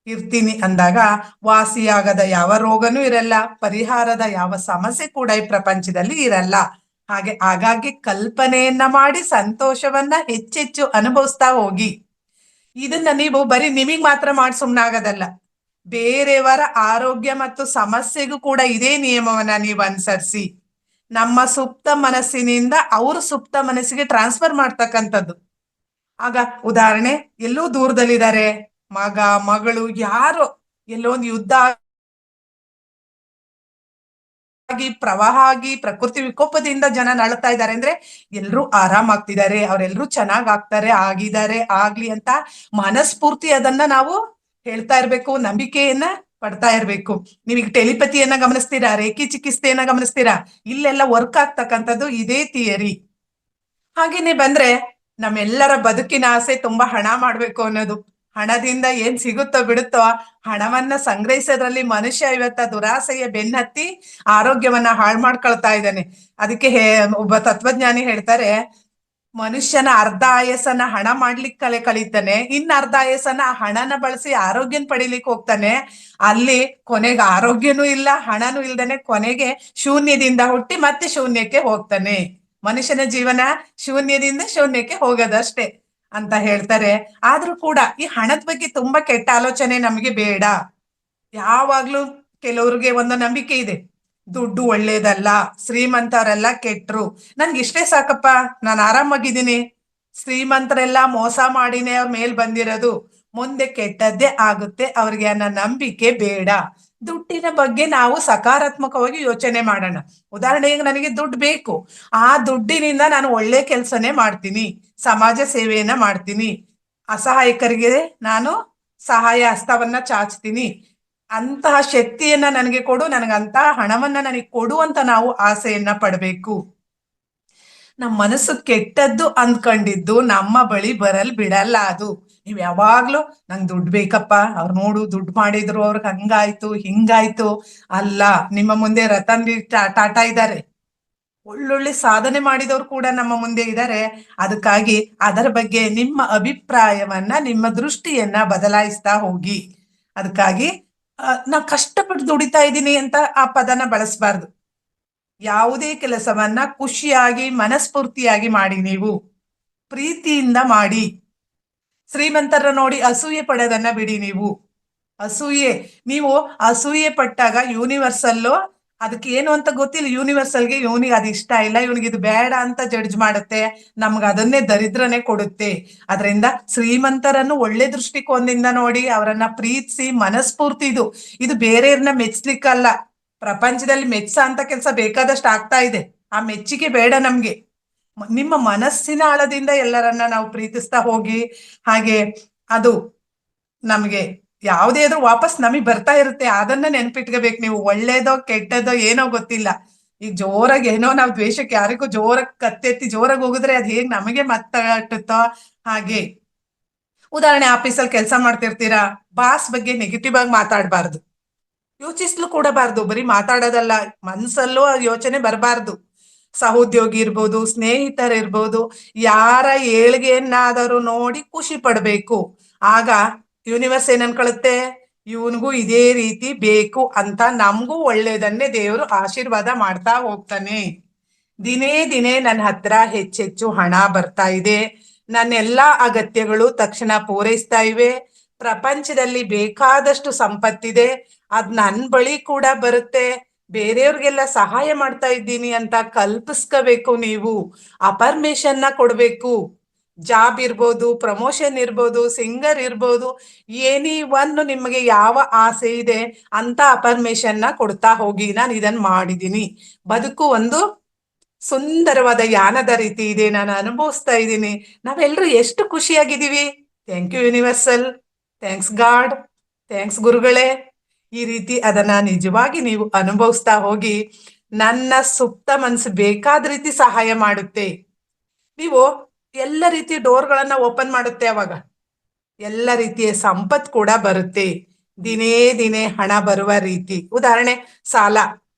ಇರ್ತೀನಿ ಅಂದಾಗ ವಾಸಿ ಆಗದ ಯಾವ ರೋಗನೂ ಇರಲ್ಲ, ಪರಿಹಾರದ ಯಾವ ಸಮಸ್ಯೆ ಕೂಡ ಈ ಪ್ರಪಂಚದಲ್ಲಿ ಇರಲ್ಲ. ಹಾಗೆ ಆಗಾಗ್ಗೆ ಕಲ್ಪನೆಯನ್ನ ಮಾಡಿ ಸಂತೋಷವನ್ನ ಹೆಚ್ಚೆಚ್ಚು ಅನುಭವಿಸ್ತಾ ಹೋಗಿ. ಇದನ್ನ ನೀವು ಬರೀ ನಿಮಗ್ ಮಾತ್ರ ಮಾಡಿ ಸುಮ್ನಾಗದಲ್ಲ, ಬೇರೆಯವರ ಆರೋಗ್ಯ ಮತ್ತು ಸಮಸ್ಯೆಗೂ ಕೂಡ ಇದೇ ನಿಯಮವನ್ನ ನೀವು ಅನುಸರಿಸಿ ನಮ್ಮ ಸುಪ್ತ ಮನಸ್ಸಿನಿಂದ ಅವರು ಸುಪ್ತ ಮನಸ್ಸಿಗೆ ಟ್ರಾನ್ಸ್ಫರ್ ಮಾಡ್ತಕ್ಕಂಥದ್ದು. ಆಗ ಉದಾಹರಣೆ, ಎಲ್ಲೋ ದೂರದಲ್ಲಿದ್ದಾರೆ ಮಗ ಮಗಳು, ಯಾರೋ ಎಲ್ಲೋ ಒಂದು ಯುದ್ಧ ಆಗಿ, ಪ್ರವಾಹ ಆಗಿ, ಪ್ರಕೃತಿ ವಿಕೋಪದಿಂದ ಜನ ನಳ್ತಾ ಇದ್ದಾರೆ ಅಂದ್ರೆ ಎಲ್ರು ಆರಾಮಾಗ್ತಿದ್ದಾರೆ, ಅವ್ರೆಲ್ರು ಚೆನ್ನಾಗ್ ಆಗಿದ್ದಾರೆ, ಆಗ್ಲಿ ಅಂತ ಮನಸ್ಫೂರ್ತಿ ಅದನ್ನ ನಾವು ಹೇಳ್ತಾ ಇರ್ಬೇಕು, ನಂಬಿಕೆಯನ್ನ ಪಡ್ತಾ ಇರ್ಬೇಕು. ನೀವೀಗ ಟೆಲಿಪತಿಯನ್ನ ಗಮನಿಸ್ತೀರಾ, ರೇಖಿ ಚಿಕಿತ್ಸೆಯನ್ನ ಗಮನಿಸ್ತೀರಾ, ಇಲ್ಲೆಲ್ಲ ವರ್ಕ್ ಆಗ್ತಕ್ಕಂಥದ್ದು ಇದೇ ಥಿಯರಿ. ಹಾಗೇನೆ ಬಂದ್ರೆ ನಮ್ಮೆಲ್ಲರ ಬದುಕಿನ ಆಸೆ ತುಂಬಾ ಹಣ ಮಾಡ್ಬೇಕು ಅನ್ನೋದು. ಹಣದಿಂದ ಏನ್ ಸಿಗುತ್ತೋ ಬಿಡುತ್ತೋ ಹಣವನ್ನ ಸಂಗ್ರಹಿಸೋದ್ರಲ್ಲಿ ಮನುಷ್ಯ ಇವತ್ತ ದುರಾಸೆಯ ಬೆನ್ನತ್ತಿ ಆರೋಗ್ಯವನ್ನ ಹಾಳು ಮಾಡ್ಕೊಳ್ತಾ ಇದ್ದಾನೆ. ಅದಕ್ಕೆ ಒಬ್ಬ ತತ್ವಜ್ಞಾನಿ ಹೇಳ್ತಾರೆ, ಮನುಷ್ಯನ ಅರ್ಧ ಆಯಸ್ಸನ್ನ ಹಣ ಮಾಡ್ಲಿಕ್ಕೆ ಕಳೀತಾನೆ, ಇನ್ನ ಅರ್ಧ ಆಯಸ್ಸನ್ನ ಹಣನ ಬಳಸಿ ಆರೋಗ್ಯನ ಪಡಿಲಿಕ್ಕೆ ಹೋಗ್ತಾನೆ. ಅಲ್ಲಿ ಕೊನೆಗೆ ಆರೋಗ್ಯನೂ ಇಲ್ಲ, ಹಣನೂ ಇಲ್ದೇನೆ ಕೊನೆಗೆ ಶೂನ್ಯದಿಂದ ಹುಟ್ಟಿ ಮತ್ತೆ ಶೂನ್ಯಕ್ಕೆ ಹೋಗ್ತಾನೆ. ಮನುಷ್ಯನ ಜೀವನ ಶೂನ್ಯದಿಂದ ಶೂನ್ಯಕ್ಕೆ ಹೋಗೋದಷ್ಟೇ ಅಂತ ಹೇಳ್ತಾರೆ. ಆದ್ರೂ ಕೂಡ ಈ ಹಣದ ಬಗ್ಗೆ ತುಂಬಾ ಕೆಟ್ಟ ಆಲೋಚನೆ ನಮಗೆ ಬೇಡ. ಯಾವಾಗ್ಲೂ ಕೆಲವ್ರಿಗೆ ಒಂದು ನಂಬಿಕೆ ಇದೆ, ದುಡ್ಡು ಒಳ್ಳೇದಲ್ಲ, ಶ್ರೀಮಂತರೆಲ್ಲ ಕೆಟ್ರು, ನನ್ಗೆ ಇಷ್ಟೇ ಸಾಕಪ್ಪ, ನಾನು ಆರಾಮಾಗಿದ್ದೀನಿ, ಶ್ರೀಮಂತರೆಲ್ಲ ಮೋಸ ಮಾಡಿನೇ ಅವ್ರ ಮೇಲ್ ಬಂದಿರೋದು, ಮುಂದೆ ಕೆಟ್ಟದ್ದೇ ಆಗುತ್ತೆ, ಅವ್ರಿಗೆ ಅನ್ನೋ ನಂಬಿಕೆ ಬೇಡ. ದುಡ್ಡಿನ ಬಗ್ಗೆ ನಾವು ಸಕಾರಾತ್ಮಕವಾಗಿ ಯೋಚನೆ ಮಾಡೋಣ. ಉದಾಹರಣೆಗೆ ನನಗೆ ದುಡ್ಡು ಬೇಕು, ಆ ದುಡ್ಡಿನಿಂದ ನಾನು ಒಳ್ಳೆ ಕೆಲಸನೇ ಮಾಡ್ತೀನಿ, ಸಮಾಜ ಸೇವೆಯನ್ನ ಮಾಡ್ತೀನಿ, ಅಸಹಾಯಕರಿಗೆ ನಾನು ಸಹಾಯ ಹಸ್ತವನ್ನ ಚಾಚ್ತೀನಿ, ಅಂತಹ ಶಕ್ತಿಯನ್ನ ನನಗೆ ಕೊಡು, ನನಗಂತಹ ಹಣವನ್ನ ನನಗೆ ಕೊಡು ಅಂತ ನಾವು ಆಸೆಯನ್ನ ಪಡ್ಬೇಕು. ನಮ್ಮ ಮನಸ್ಸು ಕೆಟ್ಟದ್ದು ಅಂದ್ಕೊಂಡಿದ್ದು ನಮ್ಮ ಬಳಿ ಬರಲ್ ಬಿಡಲ್ಲ. ಅದು ನೀವ್ ಯಾವಾಗ್ಲೂ ನಂಗೆ ದುಡ್ಡು ಬೇಕಪ್ಪ, ಅವ್ರು ನೋಡು ದುಡ್ಡು ಮಾಡಿದ್ರು, ಅವ್ರಿಗೆ ಹಂಗಾಯ್ತು ಹಿಂಗಾಯ್ತು ಅಲ್ಲ. ನಿಮ್ಮ ಮುಂದೆ ರತನ್ ಟಾಟಾ ಇದ್ದಾರೆ, ಒಳ್ಳೊಳ್ಳೆ ಸಾಧನೆ ಮಾಡಿದವರು ಕೂಡ ನಮ್ಮ ಮುಂದೆ ಇದ್ದಾರೆ. ಅದಕ್ಕಾಗಿ ಅದರ ಬಗ್ಗೆ ನಿಮ್ಮ ಅಭಿಪ್ರಾಯವನ್ನ, ನಿಮ್ಮ ದೃಷ್ಟಿಯನ್ನ ಬದಲಾಯಿಸ್ತಾ ಹೋಗಿ. ಅದಕ್ಕಾಗಿ ನಾ ಕಷ್ಟಪಟ್ಟು ದುಡಿತಾ ಇದ್ದೀನಿ ಅಂತ ಆ ಪದನ ಬಳಸಬಾರ್ದು. ಯಾವುದೇ ಕೆಲಸವನ್ನ ಖುಷಿಯಾಗಿ ಮನಸ್ಫೂರ್ತಿಯಾಗಿ ಮಾಡಿ, ನೀವು ಪ್ರೀತಿಯಿಂದ ಮಾಡಿ. ಶ್ರೀಮಂತರ ನೋಡಿ ಅಸೂಯೆ ಪಡೋದನ್ನ ಬಿಡಿ. ನೀವು ಅಸೂಯೆ ಪಟ್ಟಾಗ ಯೂನಿವರ್ಸಲ್ಲು ಅದಕ್ಕೆ ಏನು ಅಂತ ಗೊತ್ತಿಲ್ಲ, ಯೂನಿವರ್ಸಲ್ಗೆ ಇವನಿಗೆ ಅದು ಇಷ್ಟ ಇಲ್ಲ, ಇವನಿಗೆ ಇದು ಬೇಡ ಅಂತ ಜಡ್ಜ್ ಮಾಡುತ್ತೆ, ನಮ್ಗೆ ಅದನ್ನೇ ದರಿದ್ರನೇ ಕೊಡುತ್ತೆ. ಅದರಿಂದ ಶ್ರೀಮಂತರನ್ನು ಒಳ್ಳೆ ದೃಷ್ಟಿಕೋನದಿಂದ ನೋಡಿ, ಅವರನ್ನ ಪ್ರೀತಿಸಿ ಮನಸ್ಫೂರ್ತಿ, ಇದು ಬೇರೆಯವ್ರನ್ನ ಮೆಚ್ಚಲಿಕ್ಕಲ್ಲ. ಪ್ರಪಂಚದಲ್ಲಿ ಮೆಚ್ಚ ಅಂತ ಕೆಲಸ ಬೇಕಾದಷ್ಟು ಆಗ್ತಾ ಇದೆ, ಆ ಮೆಚ್ಚುಗೆ ಬೇಡ ನಮ್ಗೆ. ನಿಮ್ಮ ಮನಸ್ಸಿನ ಆಳದಿಂದ ಎಲ್ಲರನ್ನ ನಾವು ಪ್ರೀತಿಸ್ತಾ ಹೋಗಿ. ಹಾಗೆ ಅದು ನಮ್ಗೆ ಯಾವುದೇ ಆದ್ರೂ ವಾಪಸ್ ನಮಗ್ ಬರ್ತಾ ಇರುತ್ತೆ, ಅದನ್ನ ನೆನ್ಪಿಟ್ಕೋಬೇಕು ನೀವು. ಒಳ್ಳೇದೋ ಕೆಟ್ಟದೋ ಏನೋ ಗೊತ್ತಿಲ್ಲ, ಈಗ ಜೋರಾಗಿ ಏನೋ ನಾವು ದ್ವೇಷಕ್ಕೆ ಯಾರಿಗೂ ಜೋರಾಗಿ ಕತ್ತೆತ್ತಿ ಜೋರಾಗಿ ಹೋಗಿದ್ರೆ ಅದ್ ಹೇಗ್ ನಮಗೆ ಮತ್ತಟ್ಟುತ್ತೋ ಹಾಗೆ. ಉದಾಹರಣೆ, ಆಫೀಸಲ್ಲಿ ಕೆಲಸ ಮಾಡ್ತಿರ್ತೀರಾ, ಬಾಸ್ ಬಗ್ಗೆ ನೆಗೆಟಿವ್ ಆಗಿ ಮಾತಾಡಬಾರ್ದು, ಯೋಚಿಸ್ಲು ಕೂಡ ಬಾರ್ದು. ಬರೀ ಮಾತಾಡೋದಲ್ಲ, ಮನ್ಸಲ್ಲೂ ಯೋಚನೆ ಬರಬಾರ್ದು. ಸಹೋದ್ಯೋಗಿ ಇರ್ಬೋದು, ಸ್ನೇಹಿತರಿರ್ಬೋದು, ಯಾರ ಏಳ್ಗೆಯನ್ನಾದರೂ ನೋಡಿ ಖುಷಿ ಪಡ್ಬೇಕು. ಆಗ ಯೂನಿವರ್ಸ್ ಏನ್ ಅನ್ಕೊಳುತ್ತೆ, ಇವನ್ಗೂ ಇದೇ ರೀತಿ ಬೇಕು ಅಂತ ನಮಗೂ ಒಳ್ಳೇದನ್ನೇ ದೇವರು ಆಶೀರ್ವಾದ ಮಾಡ್ತಾ ಹೋಗ್ತಾನೆ. ದಿನೇ ದಿನೇ ನನ್ನ ಹತ್ರ ಹೆಚ್ಚೆಚ್ಚು ಹಣ ಬರ್ತಾ ಇದೆ. ನನ್ನ ಎಲ್ಲಾ ಅಗತ್ಯಗಳು ತಕ್ಷಣ ಪೂರೈಸ್ತಾ ಇವೆ. ಪ್ರಪಂಚದಲ್ಲಿ ಬೇಕಾದಷ್ಟು ಸಂಪತ್ತಿದೆ, ಅದ್ ನನ್ ಬಳಿ ಕೂಡ ಬರುತ್ತೆ. ಬೇರೆಯವ್ರಿಗೆಲ್ಲ ಸಹಾಯ ಮಾಡ್ತಾ ಇದ್ದೀನಿ ಅಂತ ಕಲ್ಪಿಸ್ಕೋಬೇಕು. ನೀವು ಅಫರ್ಮೇಷನ್ನ ಕೊಡ್ಬೇಕು. ಜಾಬ್ ಇರ್ಬೋದು, ಪ್ರಮೋಷನ್ ಇರ್ಬೋದು, ಸಿಂಗರ್ ಇರ್ಬೋದು, ಎನಿ ಒನ್ ನಿಮಗೆ ಯಾವ ಆಸೆ ಇದೆ ಅಂತ ಅಫರ್ಮೇಷನ್ನ ಕೊಡ್ತಾ ಹೋಗಿ. ನಾನು ಇದನ್ನ ಮಾಡಿದ್ದೀನಿ, ಬದುಕು ಒಂದು ಸುಂದರವಾದ ಯಾನದ ರೀತಿ ಇದೆ, ನಾನು ಅನುಭವಿಸ್ತಾ ಇದ್ದೀನಿ. ನಾವೆಲ್ಲರೂ ಎಷ್ಟು ಖುಷಿಯಾಗಿದ್ದೀವಿ. Thank you universal, thanks God, thanks ಗುರುಗಳೇ. ಈ ರೀತಿ ಅದನ್ನ ನಿಜವಾಗಿ ನೀವು ಅನುಭವಿಸ್ತಾ ಹೋಗಿ. ನನ್ನ ಸುಪ್ತ ಮನಸ್ಸು ಬೇಕಾದ ರೀತಿ ಸಹಾಯ ಮಾಡುತ್ತೆ. ನೀವು ಎಲ್ಲ ರೀತಿಯ ಡೋರ್ಗಳನ್ನ ಓಪನ್ ಮಾಡುತ್ತೆ. ಅವಾಗ ಎಲ್ಲ ರೀತಿಯ ಸಂಪತ್ ಕೂಡ ಬರುತ್ತೆ. ದಿನೇ ದಿನೇ ಹಣ ಬರುವ ರೀತಿ. ಉದಾಹರಣೆ, ಸಾಲ.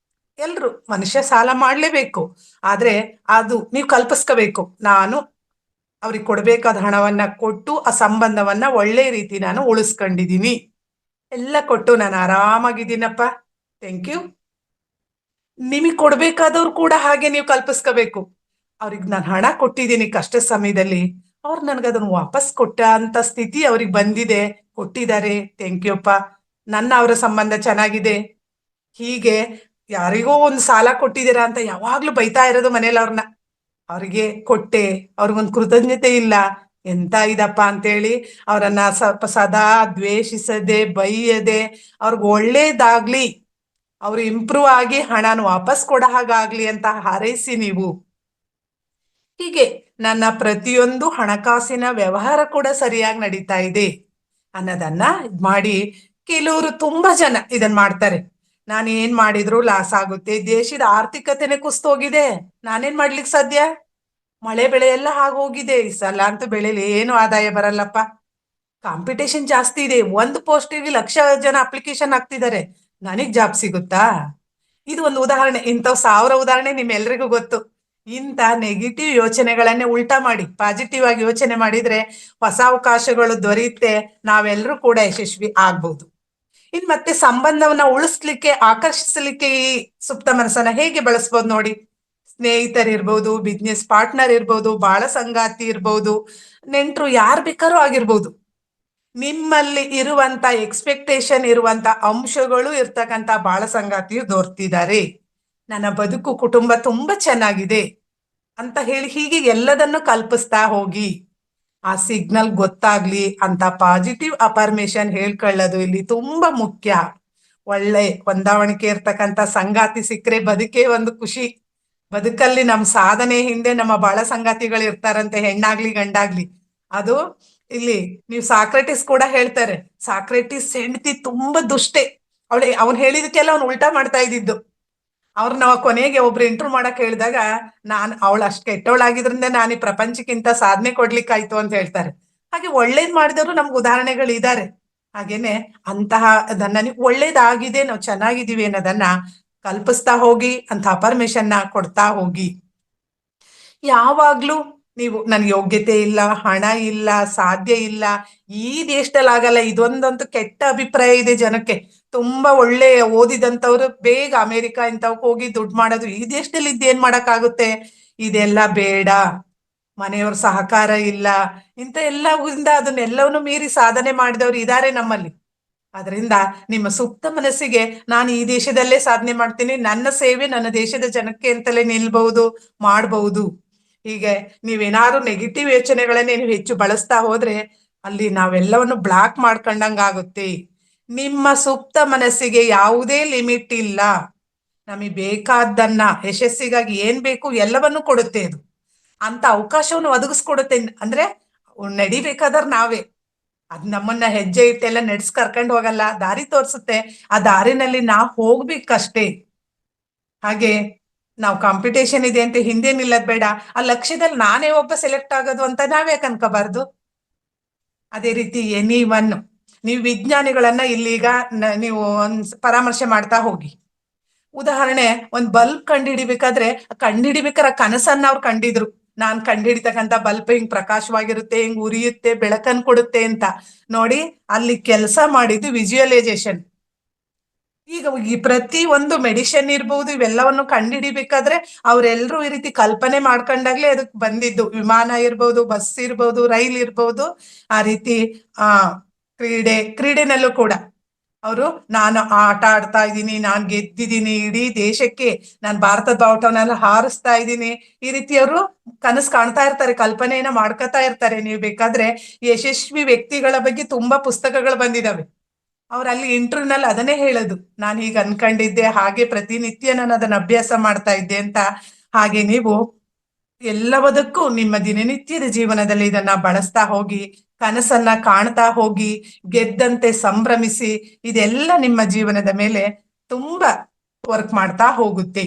ಎಲ್ರು ಮನುಷ್ಯ ಸಾಲ ಮಾಡ್ಲೇಬೇಕು, ಆದ್ರೆ ಅದು ನೀವು ಕಲ್ಪಿಸ್ಕೋಬೇಕು. ನಾನು ಅವ್ರಿಗೆ ಕೊಡ್ಬೇಕಾದ ಹಣವನ್ನ ಕೊಟ್ಟು ಆ ಸಂಬಂಧವನ್ನ ಒಳ್ಳೆ ರೀತಿ ನಾನು ಉಳಿಸ್ಕೊಂಡಿದ್ದೀನಿ. ಎಲ್ಲ ಕೊಟ್ಟು ನಾನು ಆರಾಮಾಗಿದ್ದೀನಪ್ಪ, ಥ್ಯಾಂಕ್ ಯು. ನಿಮಗೆ ಕೊಡ್ಬೇಕಾದವ್ರು ಕೂಡ ಹಾಗೆ ನೀವು ಕಲ್ಪಿಸ್ಕೋಬೇಕು. ಅವ್ರಿಗೆ ನಾನು ಹಣ ಕೊಟ್ಟಿದ್ದೀನಿ ಕಷ್ಟ ಸಮಯದಲ್ಲಿ, ಅವ್ರು ನನ್ಗದನ್ನ ವಾಪಸ್ ಕೊಟ್ಟ ಅಂತ ಸ್ಥಿತಿ ಅವ್ರಿಗೆ ಬಂದಿದೆ, ಕೊಟ್ಟಿದ್ದಾರೆ, ಥ್ಯಾಂಕ್ ಯು ಅಪ್ಪ. ನನ್ನ ಅವರ ಸಂಬಂಧ ಚೆನ್ನಾಗಿದೆ. ಹೀಗೆ ಯಾರಿಗೋ ಒಂದು ಸಾಲ ಕೊಟ್ಟಿದ್ದೀರಾ ಅಂತ ಯಾವಾಗ್ಲೂ ಬೈತಾ ಇರೋದು ಮನೇಲಿ ಅವ್ರನ್ನ. ಅವ್ರಿಗೆ ಕೊಟ್ಟೆ, ಅವ್ರಿಗೊಂದು ಕೃತಜ್ಞತೆ ಇಲ್ಲ, ಎಂತ ಇದಪ್ಪ ಅಂತೇಳಿ ಅವರನ್ನ ಸ್ವಲ್ಪ ಸದಾ ದ್ವೇಷಿಸದೆ, ಬೈಯದೆ, ಅವ್ರಿಗೆ ಒಳ್ಳೇದಾಗ್ಲಿ, ಅವ್ರು ಇಂಪ್ರೂವ್ ಆಗಿ ಹಣನ ವಾಪಸ್ ಕೊಡ ಹಾಗಾಗ್ಲಿ ಅಂತ ಹಾರೈಸಿ ನೀವು. ಹೀಗೆ ನನ್ನ ಪ್ರತಿಯೊಂದು ಹಣಕಾಸಿನ ವ್ಯವಹಾರ ಕೂಡ ಸರಿಯಾಗಿ ನಡೀತಾ ಇದೆ ಅನ್ನೋದನ್ನ ಮಾಡಿ. ಕೆಲವರು ತುಂಬಾ ಜನ ಇದನ್ ಮಾಡ್ತಾರೆ. ನಾನು ಏನ್ ಮಾಡಿದ್ರು ಲಾಸ್ ಆಗುತ್ತೆ, ದೇಶದ ಆರ್ಥಿಕತೆನೆ ಕುಸ್ತೋಗಿದೆ, ನಾನೇನ್ ಮಾಡ್ಲಿಕ್ಕೆ ಸಾಧ್ಯ? ಮಳೆ ಬೆಳೆ ಎಲ್ಲ ಆಗೋಗಿದೆ, ಈ ಸಲ ಅಂತೂ ಬೆಳೆಲಿ ಏನು ಆದಾಯ ಬರಲ್ಲಪ್ಪ. ಕಾಂಪಿಟೇಷನ್ ಜಾಸ್ತಿ ಇದೆ, ಒಂದು ಪೋಸ್ಟಿಗೆ 1,00,000 ಜನ ಅಪ್ಲಿಕೇಶನ್ ಹಾಕ್ತಿದ್ದಾರೆ, ನನಗ್ ಜಾಬ್ ಸಿಗುತ್ತಾ? ಇದು ಒಂದು ಉದಾಹರಣೆ. ಇಂಥವ್ 1000 ಉದಾಹರಣೆ ನಿಮ್ಮೆಲ್ರಿಗೂ ಗೊತ್ತು. ಇಂಥ ನೆಗೆಟಿವ್ ಯೋಚನೆಗಳನ್ನೇ ಉಲ್ಟಾ ಮಾಡಿ ಪಾಸಿಟಿವ್ ಆಗಿ ಯೋಚನೆ ಮಾಡಿದ್ರೆ ಹೊಸ ಅವಕಾಶಗಳು ದೊರೆಯುತ್ತೆ. ನಾವೆಲ್ಲರೂ ಕೂಡ ಯಶಸ್ವಿ ಆಗ್ಬಹುದು. ಇನ್ ಮತ್ತೆ ಸಂಬಂಧವನ್ನ ಉಳಿಸ್ಲಿಕ್ಕೆ, ಆಕರ್ಷಿಸಲಿಕ್ಕೆ ಈ ಸುಪ್ತ ಮನಸ್ಸನ್ನ ಹೇಗೆ ಬಳಸ್ಬೋದು ನೋಡಿ. ಸ್ನೇಹಿತರಿರ್ಬೋದು, ಬಿಸ್ನೆಸ್ ಪಾರ್ಟ್ನರ್ ಇರ್ಬೋದು, ಬಾಳ ಸಂಗಾತಿ ಇರ್ಬೋದು, ನೆಂಟರು ಯಾರು ಬೇಕಾದ್ರೂ ಆಗಿರ್ಬೋದು. ನಿಮ್ಮಲ್ಲಿ ಇರುವಂತ ಎಕ್ಸ್ಪೆಕ್ಟೇಷನ್ ಇರುವಂತ ಅಂಶಗಳು ಇರ್ತಕ್ಕಂಥ ಬಾಳ ಸಂಗಾತಿಯು ದೊರ್ತಿದ್ದಾರೆ. ನನ್ನ ಬದುಕು ಕುಟುಂಬ ತುಂಬಾ ಚೆನ್ನಾಗಿದೆ ಅಂತ ಹೇಳಿ ಹೀಗೆ ಎಲ್ಲದನ್ನು ಕಲ್ಪಿಸ್ತಾ ಹೋಗಿ. ಆ ಸಿಗ್ನಲ್ ಗೊತ್ತಾಗ್ಲಿ ಅಂತ ಪಾಸಿಟಿವ್ ಅಫರ್ಮೇಷನ್ ಹೇಳ್ಕೊಳ್ಳೋದು ಇಲ್ಲಿ ತುಂಬಾ ಮುಖ್ಯ. ಒಳ್ಳೆ ಹೊಂದಾವಣಿಕೆ ಇರ್ತಕ್ಕಂಥ ಸಂಗಾತಿ ಸಿಕ್ಕರೆ ಬದುಕೇ ಒಂದು ಖುಷಿ. ಬದುಕಲ್ಲಿ ನಮ್ಮ ಸಾಧನೆ ಹಿಂದೆ ನಮ್ಮ ಬಾಳ ಸಂಗಾತಿಗಳು ಇರ್ತಾರಂತೆ, ಹೆಣ್ಣಾಗ್ಲಿ ಗಂಡಾಗ್ಲಿ. ಅದು ಇಲ್ಲಿ ನೀವು ಸಾಕ್ರೆಟಿಸ್ ಕೂಡ ಹೇಳ್ತಾರೆ, ಸಾಕ್ರೆಟಿಸ್ ಹೆಂಡತಿ ತುಂಬಾ ದುಷ್ಟೆ, ಅವ್ನು ಹೇಳಿದಕ್ಕೆಲ್ಲ ಅವ್ನು ಉಲ್ಟಾ ಮಾಡ್ತಾ ಇದ್ದಿದ್ದು. ಅವ್ರನ್ನ ಕೊನೆಗೆ ಒಬ್ರು ಇಂಟರ್ವ್ಯೂ ಮಾಡಕ್ ಹೇಳಿದಾಗ, ಅವಳು ಅಷ್ಟು ಕೆಟ್ಟವಳಾಗಿದ್ರಿಂದ ನಾನು ಈ ಪ್ರಪಂಚಕ್ಕಿಂತ ಸಾಧನೆ ಕೊಡ್ಲಿಕ್ಕಾಯ್ತು ಅಂತ ಹೇಳ್ತಾರೆ. ಹಾಗೆ ಒಳ್ಳೇದ್ ಮಾಡಿದವರು ನಮ್ಗೆ ಉದಾಹರಣೆಗಳು ಇದ್ದಾರೆ. ಹಾಗೇನೆ ಅಂತಹ ಅದನ್ನ ನೀವು ಒಳ್ಳೇದಾಗಿದೆ, ನಾವು ಚೆನ್ನಾಗಿದ್ದೀವಿ ಅನ್ನೋದನ್ನ ಕಲ್ಪಿಸ್ತಾ ಹೋಗಿ, ಅಂತ ಅಫರ್ಮೇಷನ್ನ ಕೊಡ್ತಾ ಹೋಗಿ. ಯಾವಾಗ್ಲೂ ನೀವು ನನ್ ಯೋಗ್ಯತೆ ಇಲ್ಲ, ಹಣ ಇಲ್ಲ, ಸಾಧ್ಯ ಇಲ್ಲ, ಈ ದೇಶದಲ್ಲಿ ಆಗಲ್ಲ, ಇದೊಂದಂತೂ ಕೆಟ್ಟ ಅಭಿಪ್ರಾಯ ಇದೆ ಜನಕ್ಕೆ. ತುಂಬಾ ಒಳ್ಳೆ ಓದಿದಂತವ್ರು ಬೇಗ ಅಮೆರಿಕ ಇಂಥವಕ್ಕೆ ಹೋಗಿ ದುಡ್ಡು ಮಾಡೋದು. ಈ ದೇಶದಲ್ಲಿ ಇದ್ದೇನ್ ಮಾಡಕ್ಕಾಗುತ್ತೆ? ಇದೆಲ್ಲ ಬೇಡ, ಮನೆಯವ್ರ ಸಹಕಾರ ಇಲ್ಲ, ಇಂಥ ಎಲ್ಲದಿಂದ ಅದನ್ನೆಲ್ಲವನ್ನೂ ಮೀರಿ ಸಾಧನೆ ಮಾಡಿದವ್ರು ಇದಾರೆ ನಮ್ಮಲ್ಲಿ. ಅದರಿಂದ ನಿಮ್ಮ ಸುಪ್ತ ಮನಸ್ಸಿಗೆ ನಾನು ಈ ದೇಶದಲ್ಲೇ ಸಾಧನೆ ಮಾಡ್ತೀನಿ, ನನ್ನ ಸೇವೆ ನನ್ನ ದೇಶದ ಜನಕ್ಕೆ ಅಂತಲೇ ನಿಲ್ಬಹುದು, ಮಾಡಬಹುದು. ಹೀಗೆ ನೀವೇನಾದ್ರು ನೆಗೆಟಿವ್ ಯೋಚನೆಗಳನ್ನೇ ನೀವು ಹೆಚ್ಚು ಬಳಸ್ತಾ ಹೋದ್ರೆ ಅಲ್ಲಿ ನಾವೆಲ್ಲವನ್ನು ಬ್ಲಾಕ್ ಮಾಡ್ಕೊಂಡಂಗಾಗುತ್ತೆ. ನಿಮ್ಮ ಸುಪ್ತ ಮನಸ್ಸಿಗೆ ಯಾವುದೇ ಲಿಮಿಟ್ ಇಲ್ಲ. ನಮಗೆ ಬೇಕಾದ್ದನ್ನ, ಯಶಸ್ಸಿಗಾಗಿ ಏನ್ ಬೇಕು ಎಲ್ಲವನ್ನೂ ಕೊಡುತ್ತೆ ಅದು. ಅಂತ ಅವಕಾಶವನ್ನು ಒದಗಿಸ್ಕೊಡುತ್ತೆ. ಅಂದ್ರೆ ನಡಿಬೇಕಾದ್ರೆ ನಾವೇ, ಅದ್ ನಮ್ಮನ್ನ ಹೆಜ್ಜೆ ಇಟ್ಟೆಲ್ಲ ನಡೆಸ್ ಕರ್ಕೊಂಡು ಹೋಗಲ್ಲ, ದಾರಿ ತೋರಿಸುತ್ತೆ. ಆ ದಾರಿನಲ್ಲಿ ನಾವು ಹೋಗ್ಬೇಕಷ್ಟೇ. ಹಾಗೆ ನಾವು ಕಾಂಪಿಟೇಷನ್ ಇದೆ ಅಂತ ಹಿಂದೆ ನಿಲ್ಲದ್ ಬೇಡ. ಆ ಲಕ್ಷ್ಯದಲ್ಲಿ ನಾನೇ ಒಬ್ಬ ಸೆಲೆಕ್ಟ್ ಆಗೋದು ಅಂತ ನಾವ್ಯಾಕೆ ಅನ್ಕೋಬಾರ್ದು? ಅದೇ ರೀತಿ ಎನಿ ಒನ್, ನೀವು ವಿಜ್ಞಾನಿಗಳನ್ನ ಇಲ್ಲೀಗ ನೀವು ಪರಾಮರ್ಶೆ ಮಾಡ್ತಾ ಹೋಗಿ. ಉದಾಹರಣೆ, ಒಂದ್ ಬಲ್ಬ್ ಕಂಡುಹಿಡಿಬೇಕಾದ್ರೆ ಆ ಕನಸನ್ನ ಅವ್ರು ಕಂಡಿದ್ರು. ನಾನ್ ಕಂಡುಹಿಡಿತಕ್ಕಂಥ ಬಲ್ಬ್ ಹಿಂಗ್ ಪ್ರಕಾಶವಾಗಿರುತ್ತೆ, ಹಿಂಗ್ ಉರಿಯುತ್ತೆ, ಬೆಳಕನ್ ಕೊಡುತ್ತೆ ಅಂತ. ನೋಡಿ, ಅಲ್ಲಿ ಕೆಲಸ ಮಾಡಿದ್ದು ವಿಜುವಲೈಸೇಷನ್. ಈಗ ಈ ಪ್ರತಿ ಒಂದು ಮೆಡಿಸಿನ್ ಇರ್ಬೋದು, ಇವೆಲ್ಲವನ್ನು ಕಂಡುಹಿಡಿಬೇಕಾದ್ರೆ ಅವ್ರೆಲ್ರೂ ಈ ರೀತಿ ಕಲ್ಪನೆ ಮಾಡ್ಕೊಂಡಾಗ್ಲೇ ಅದಕ್ಕೆ ಬಂದಿದ್ದು. ವಿಮಾನ ಇರ್ಬೋದು, ಬಸ್ ಇರ್ಬೋದು, ರೈಲ್ ಇರ್ಬೋದು, ಆ ರೀತಿ ಆ ಕ್ರೀಡೆನಲ್ಲೂ ಕೂಡ ಅವರು ನಾನು ಆಟ ಆಡ್ತಾ ಇದ್ದೀನಿ, ನಾನ್ ಗೆದ್ದಿದ್ದೀನಿ, ಇಡೀ ದೇಶಕ್ಕೆ ನಾನು ಭಾರತದ ಬಾವುಟವನ್ನೆಲ್ಲ ಹಾರಿಸ್ತಾ ಇದ್ದೀನಿ, ಈ ರೀತಿ ಅವರು ಕನಸು ಕಾಣ್ತಾ ಇರ್ತಾರೆ, ಕಲ್ಪನೆಯನ್ನ ಮಾಡ್ಕೊತಾ ಇರ್ತಾರೆ. ನೀವು ಬೇಕಾದ್ರೆ ಯಶಸ್ವಿ ವ್ಯಕ್ತಿಗಳ ಬಗ್ಗೆ ತುಂಬಾ ಪುಸ್ತಕಗಳು ಬಂದಿದಾವೆ. ಅವ್ರು ಅಲ್ಲಿ ಇಂಟರ್ವ್ಯೂನಲ್ಲಿ ಅದನ್ನೇ ಹೇಳೋದು, ನಾನು ಹೀಗೆ ಅನ್ಕೊಂಡಿದ್ದೆ, ಹಾಗೆ ಪ್ರತಿನಿತ್ಯ ನಾನು ಅದನ್ನ ಅಭ್ಯಾಸ ಮಾಡ್ತಾ ಇದ್ದೆ ಅಂತ. ಹಾಗೆ ನೀವು ಎಲ್ಲವದಕ್ಕೂ ನಿಮ್ಮ ದಿನನಿತ್ಯದ ಜೀವನದಲ್ಲಿ ಇದನ್ನ ಬಳಸ್ತಾ ಹೋಗಿ, ಕನಸನ್ನ ಕಾಣ್ತಾ ಹೋಗಿ, ಗೆದ್ದಂತೆ ಸಂಭ್ರಮಿಸಿ, ಇದೆಲ್ಲ ನಿಮ್ಮ ಜೀವನದ ಮೇಲೆ ತುಂಬಾ ವರ್ಕ್ ಮಾಡ್ತಾ ಹೋಗುತ್ತೆ.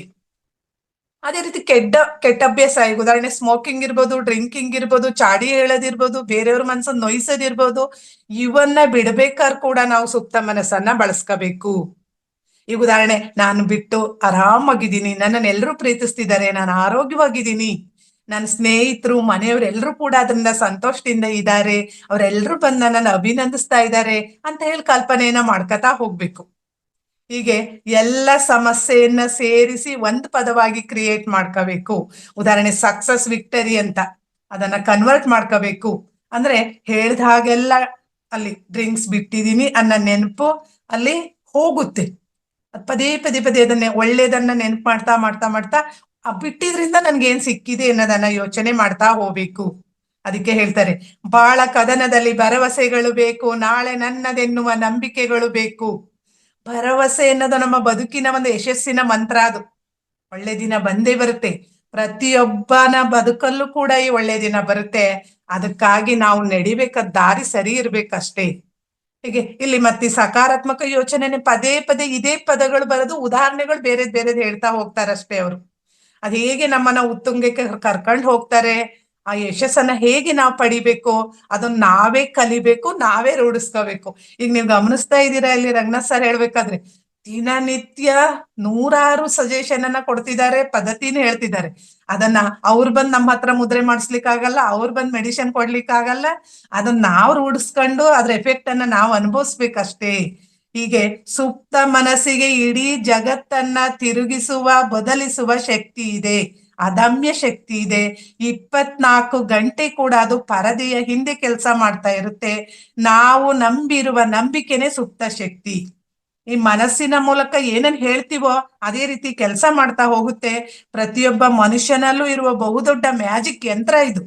ಅದೇ ರೀತಿ ಕೆಟ್ಟ ಅಭ್ಯಾಸ, ಈಗ ಉದಾಹರಣೆ ಸ್ಮೋಕಿಂಗ್ ಇರ್ಬೋದು, ಡ್ರಿಂಕಿಂಗ್ ಇರ್ಬೋದು, ಚಾಡಿ ಹೇಳೋದಿರ್ಬೋದು, ಬೇರೆಯವ್ರ ಮನಸ್ಸನ್ನ ನೋಯಿಸೋದಿರ್ಬೋದು, ಇವನ್ನ ಬಿಡ್ಬೇಕಾದ್ರೆ ಕೂಡ ನಾವು ಸುಪ್ತ ಮನಸ್ಸನ್ನ ಬಳಸ್ಕೋಬೇಕು. ಈಗ ಉದಾಹರಣೆ, ನಾನು ಬಿಟ್ಟು ಆರಾಮಾಗಿದ್ದೀನಿ, ನನ್ನನ್ನು ಎಲ್ಲರೂ ಪ್ರೀತಿಸ್ತಿದ್ದಾರೆ, ನಾನು ಆರೋಗ್ಯವಾಗಿದ್ದೀನಿ, ನನ್ನ ಸ್ನೇಹಿತರು ಮನೆಯವರೆಲ್ಲರೂ ಕೂಡ ಅದರಿಂದ ಸಂತೋಷದಿಂದ ಇದ್ದಾರೆ, ಅವರೆಲ್ಲರೂ ಬಂದು ನನ್ನನ್ನು ಅಭಿನಂದಿಸ್ತಾ ಇದ್ದಾರೆ ಅಂತ ಹೇಳಿ ಕಲ್ಪನೆಯನ್ನ ಮಾಡ್ಕೊತಾ ಹೋಗ್ಬೇಕು. ಹೀಗೆ ಎಲ್ಲ ಸಮಸ್ಯೆಯನ್ನ ಸೇರಿಸಿ ಒಂದು ಪದವಾಗಿ ಕ್ರಿಯೇಟ್ ಮಾಡ್ಕೋಬೇಕು. ಉದಾಹರಣೆ ಸಕ್ಸಸ್ ವಿಕ್ಟರಿ ಅಂತ ಅದನ್ನ ಕನ್ವರ್ಟ್ ಮಾಡ್ಕೋಬೇಕು. ಅಂದ್ರೆ ಹೇಳ್ದ ಹಾಗೆಲ್ಲ ಅಲ್ಲಿ ಡ್ರಿಂಕ್ಸ್ ಬಿಟ್ಟಿದೀನಿ ಅನ್ನೋ ನೆನಪು ಅಲ್ಲಿ ಹೋಗುತ್ತೆ. ಪದೇ ಪದೇ ಪದೇ ಅದನ್ನೇ ಒಳ್ಳೇದನ್ನ ನೆನಪು ಮಾಡ್ತಾ ಮಾಡ್ತಾ ಮಾಡ್ತಾ ಬಿಟ್ಟಿದ್ರಿಂದ ನನ್ಗೇನ್ ಸಿಕ್ಕಿದೆ ಅನ್ನೋದನ್ನ ಯೋಚನೆ ಮಾಡ್ತಾ ಹೋಗ್ಬೇಕು. ಅದಕ್ಕೆ ಹೇಳ್ತಾರೆ, ಬಾಳ ಕದನದಲ್ಲಿ ಭರವಸೆಗಳು ಬೇಕು, ನಾಳೆ ನನ್ನದೆನ್ನುವ ನಂಬಿಕೆಗಳು ಬೇಕು. ಭರವಸೆ ಅನ್ನೋದು ನಮ್ಮ ಬದುಕಿನ ಒಂದು ಯಶಸ್ಸಿನ ಮಂತ್ರ. ಅದು ಒಳ್ಳೆ ದಿನ ಬಂದೇ ಬರುತ್ತೆ, ಪ್ರತಿಯೊಬ್ಬನ ಬದುಕಲ್ಲೂ ಕೂಡ ಈ ಒಳ್ಳೆ ದಿನ ಬರುತ್ತೆ. ಅದಕ್ಕಾಗಿ ನಾವು ನಡಿಬೇಕಾದ ದಾರಿ ಸರಿ ಇರ್ಬೇಕಷ್ಟೇ. ಹೀಗೆ ಇಲ್ಲಿ ಮತ್ತೆ ಸಕಾರಾತ್ಮಕ ಯೋಚನೆ ಪದೇ ಪದೇ ಇದೇ ಪದಗಳು ಬರೋದು, ಉದಾಹರಣೆಗಳು ಬೇರೆದ್ ಹೇಳ್ತಾ ಹೋಗ್ತಾರಷ್ಟೇ ಅವರು. ಅದ್ ಹೇಗೆ ನಮ್ಮನ್ನ ಉತ್ತುಂಗಕ್ಕೆ ಕರ್ಕೊಂಡು ಹೋಗ್ತಾರೆ, ಆ ಯಶಸ್ಸನ್ನ ಹೇಗೆ ನಾವು ಪಡಿಬೇಕು ಅದನ್ನ ನಾವೇ ಕಲಿಬೇಕು, ನಾವೇ ರೂಢಿಸ್ಕೋಬೇಕು. ಈಗ ನೀವು ಗಮನಿಸ್ತಾ ಇದ್ದೀರಾ, ಇಲ್ಲಿ ರಂಗನಾಥ್ ಸರ್ ಹೇಳ್ಬೇಕಾದ್ರೆ ದಿನನಿತ್ಯ 100 ಸಜೆಷನ್ ಅನ್ನ ಕೊಡ್ತಿದ್ದಾರೆ, ಪದ್ಧತಿನ ಹೇಳ್ತಿದ್ದಾರೆ. ಅದನ್ನ ಅವ್ರು ಬಂದ್ ನಮ್ಮ ಹತ್ರ ಮುದ್ರೆ ಮಾಡಿಸ್ಲಿಕ್ಕಾಗಲ್ಲ, ಅವ್ರು ಬಂದ್ ಮೆಡಿಸಿನ್ ಕೊಡ್ಲಿಕ್ಕಾಗಲ್ಲ. ಅದನ್ನ ನಾವು ರೂಢಿಸ್ಕೊಂಡು ಅದ್ರ ಎಫೆಕ್ಟ್ ಅನ್ನ ನಾವು ಅನುಭವಿಸ್ಬೇಕಷ್ಟೇ. ಹೀಗೆ ಸುಪ್ತ ಮನಸ್ಸಿಗೆ ಇಡೀ ಜಗತ್ತನ್ನ ತಿರುಗಿಸುವ, ಬದಲಿಸುವ ಶಕ್ತಿ ಇದೆ, ಅದಮ್ಯ ಶಕ್ತಿ ಇದೆ. 24 ಗಂಟೆ ಕೂಡ ಅದು ಪರದೆಯ ಹಿಂದೆ ಕೆಲಸ ಮಾಡ್ತಾ ಇರುತ್ತೆ. ನಾವು ನಂಬಿರುವ ನಂಬಿಕೆನೆ ಸುಪ್ತ ಶಕ್ತಿ. ಈ ಮನಸ್ಸಿನ ಮೂಲಕ ಏನನ್ ಹೇಳ್ತೀವೋ ಅದೇ ರೀತಿ ಕೆಲಸ ಮಾಡ್ತಾ ಹೋಗುತ್ತೆ. ಪ್ರತಿಯೊಬ್ಬ ಮನುಷ್ಯನಲ್ಲೂ ಇರುವ ಬಹುದೊಡ್ಡ ಮ್ಯಾಜಿಕ್ ಯಂತ್ರ ಇದು.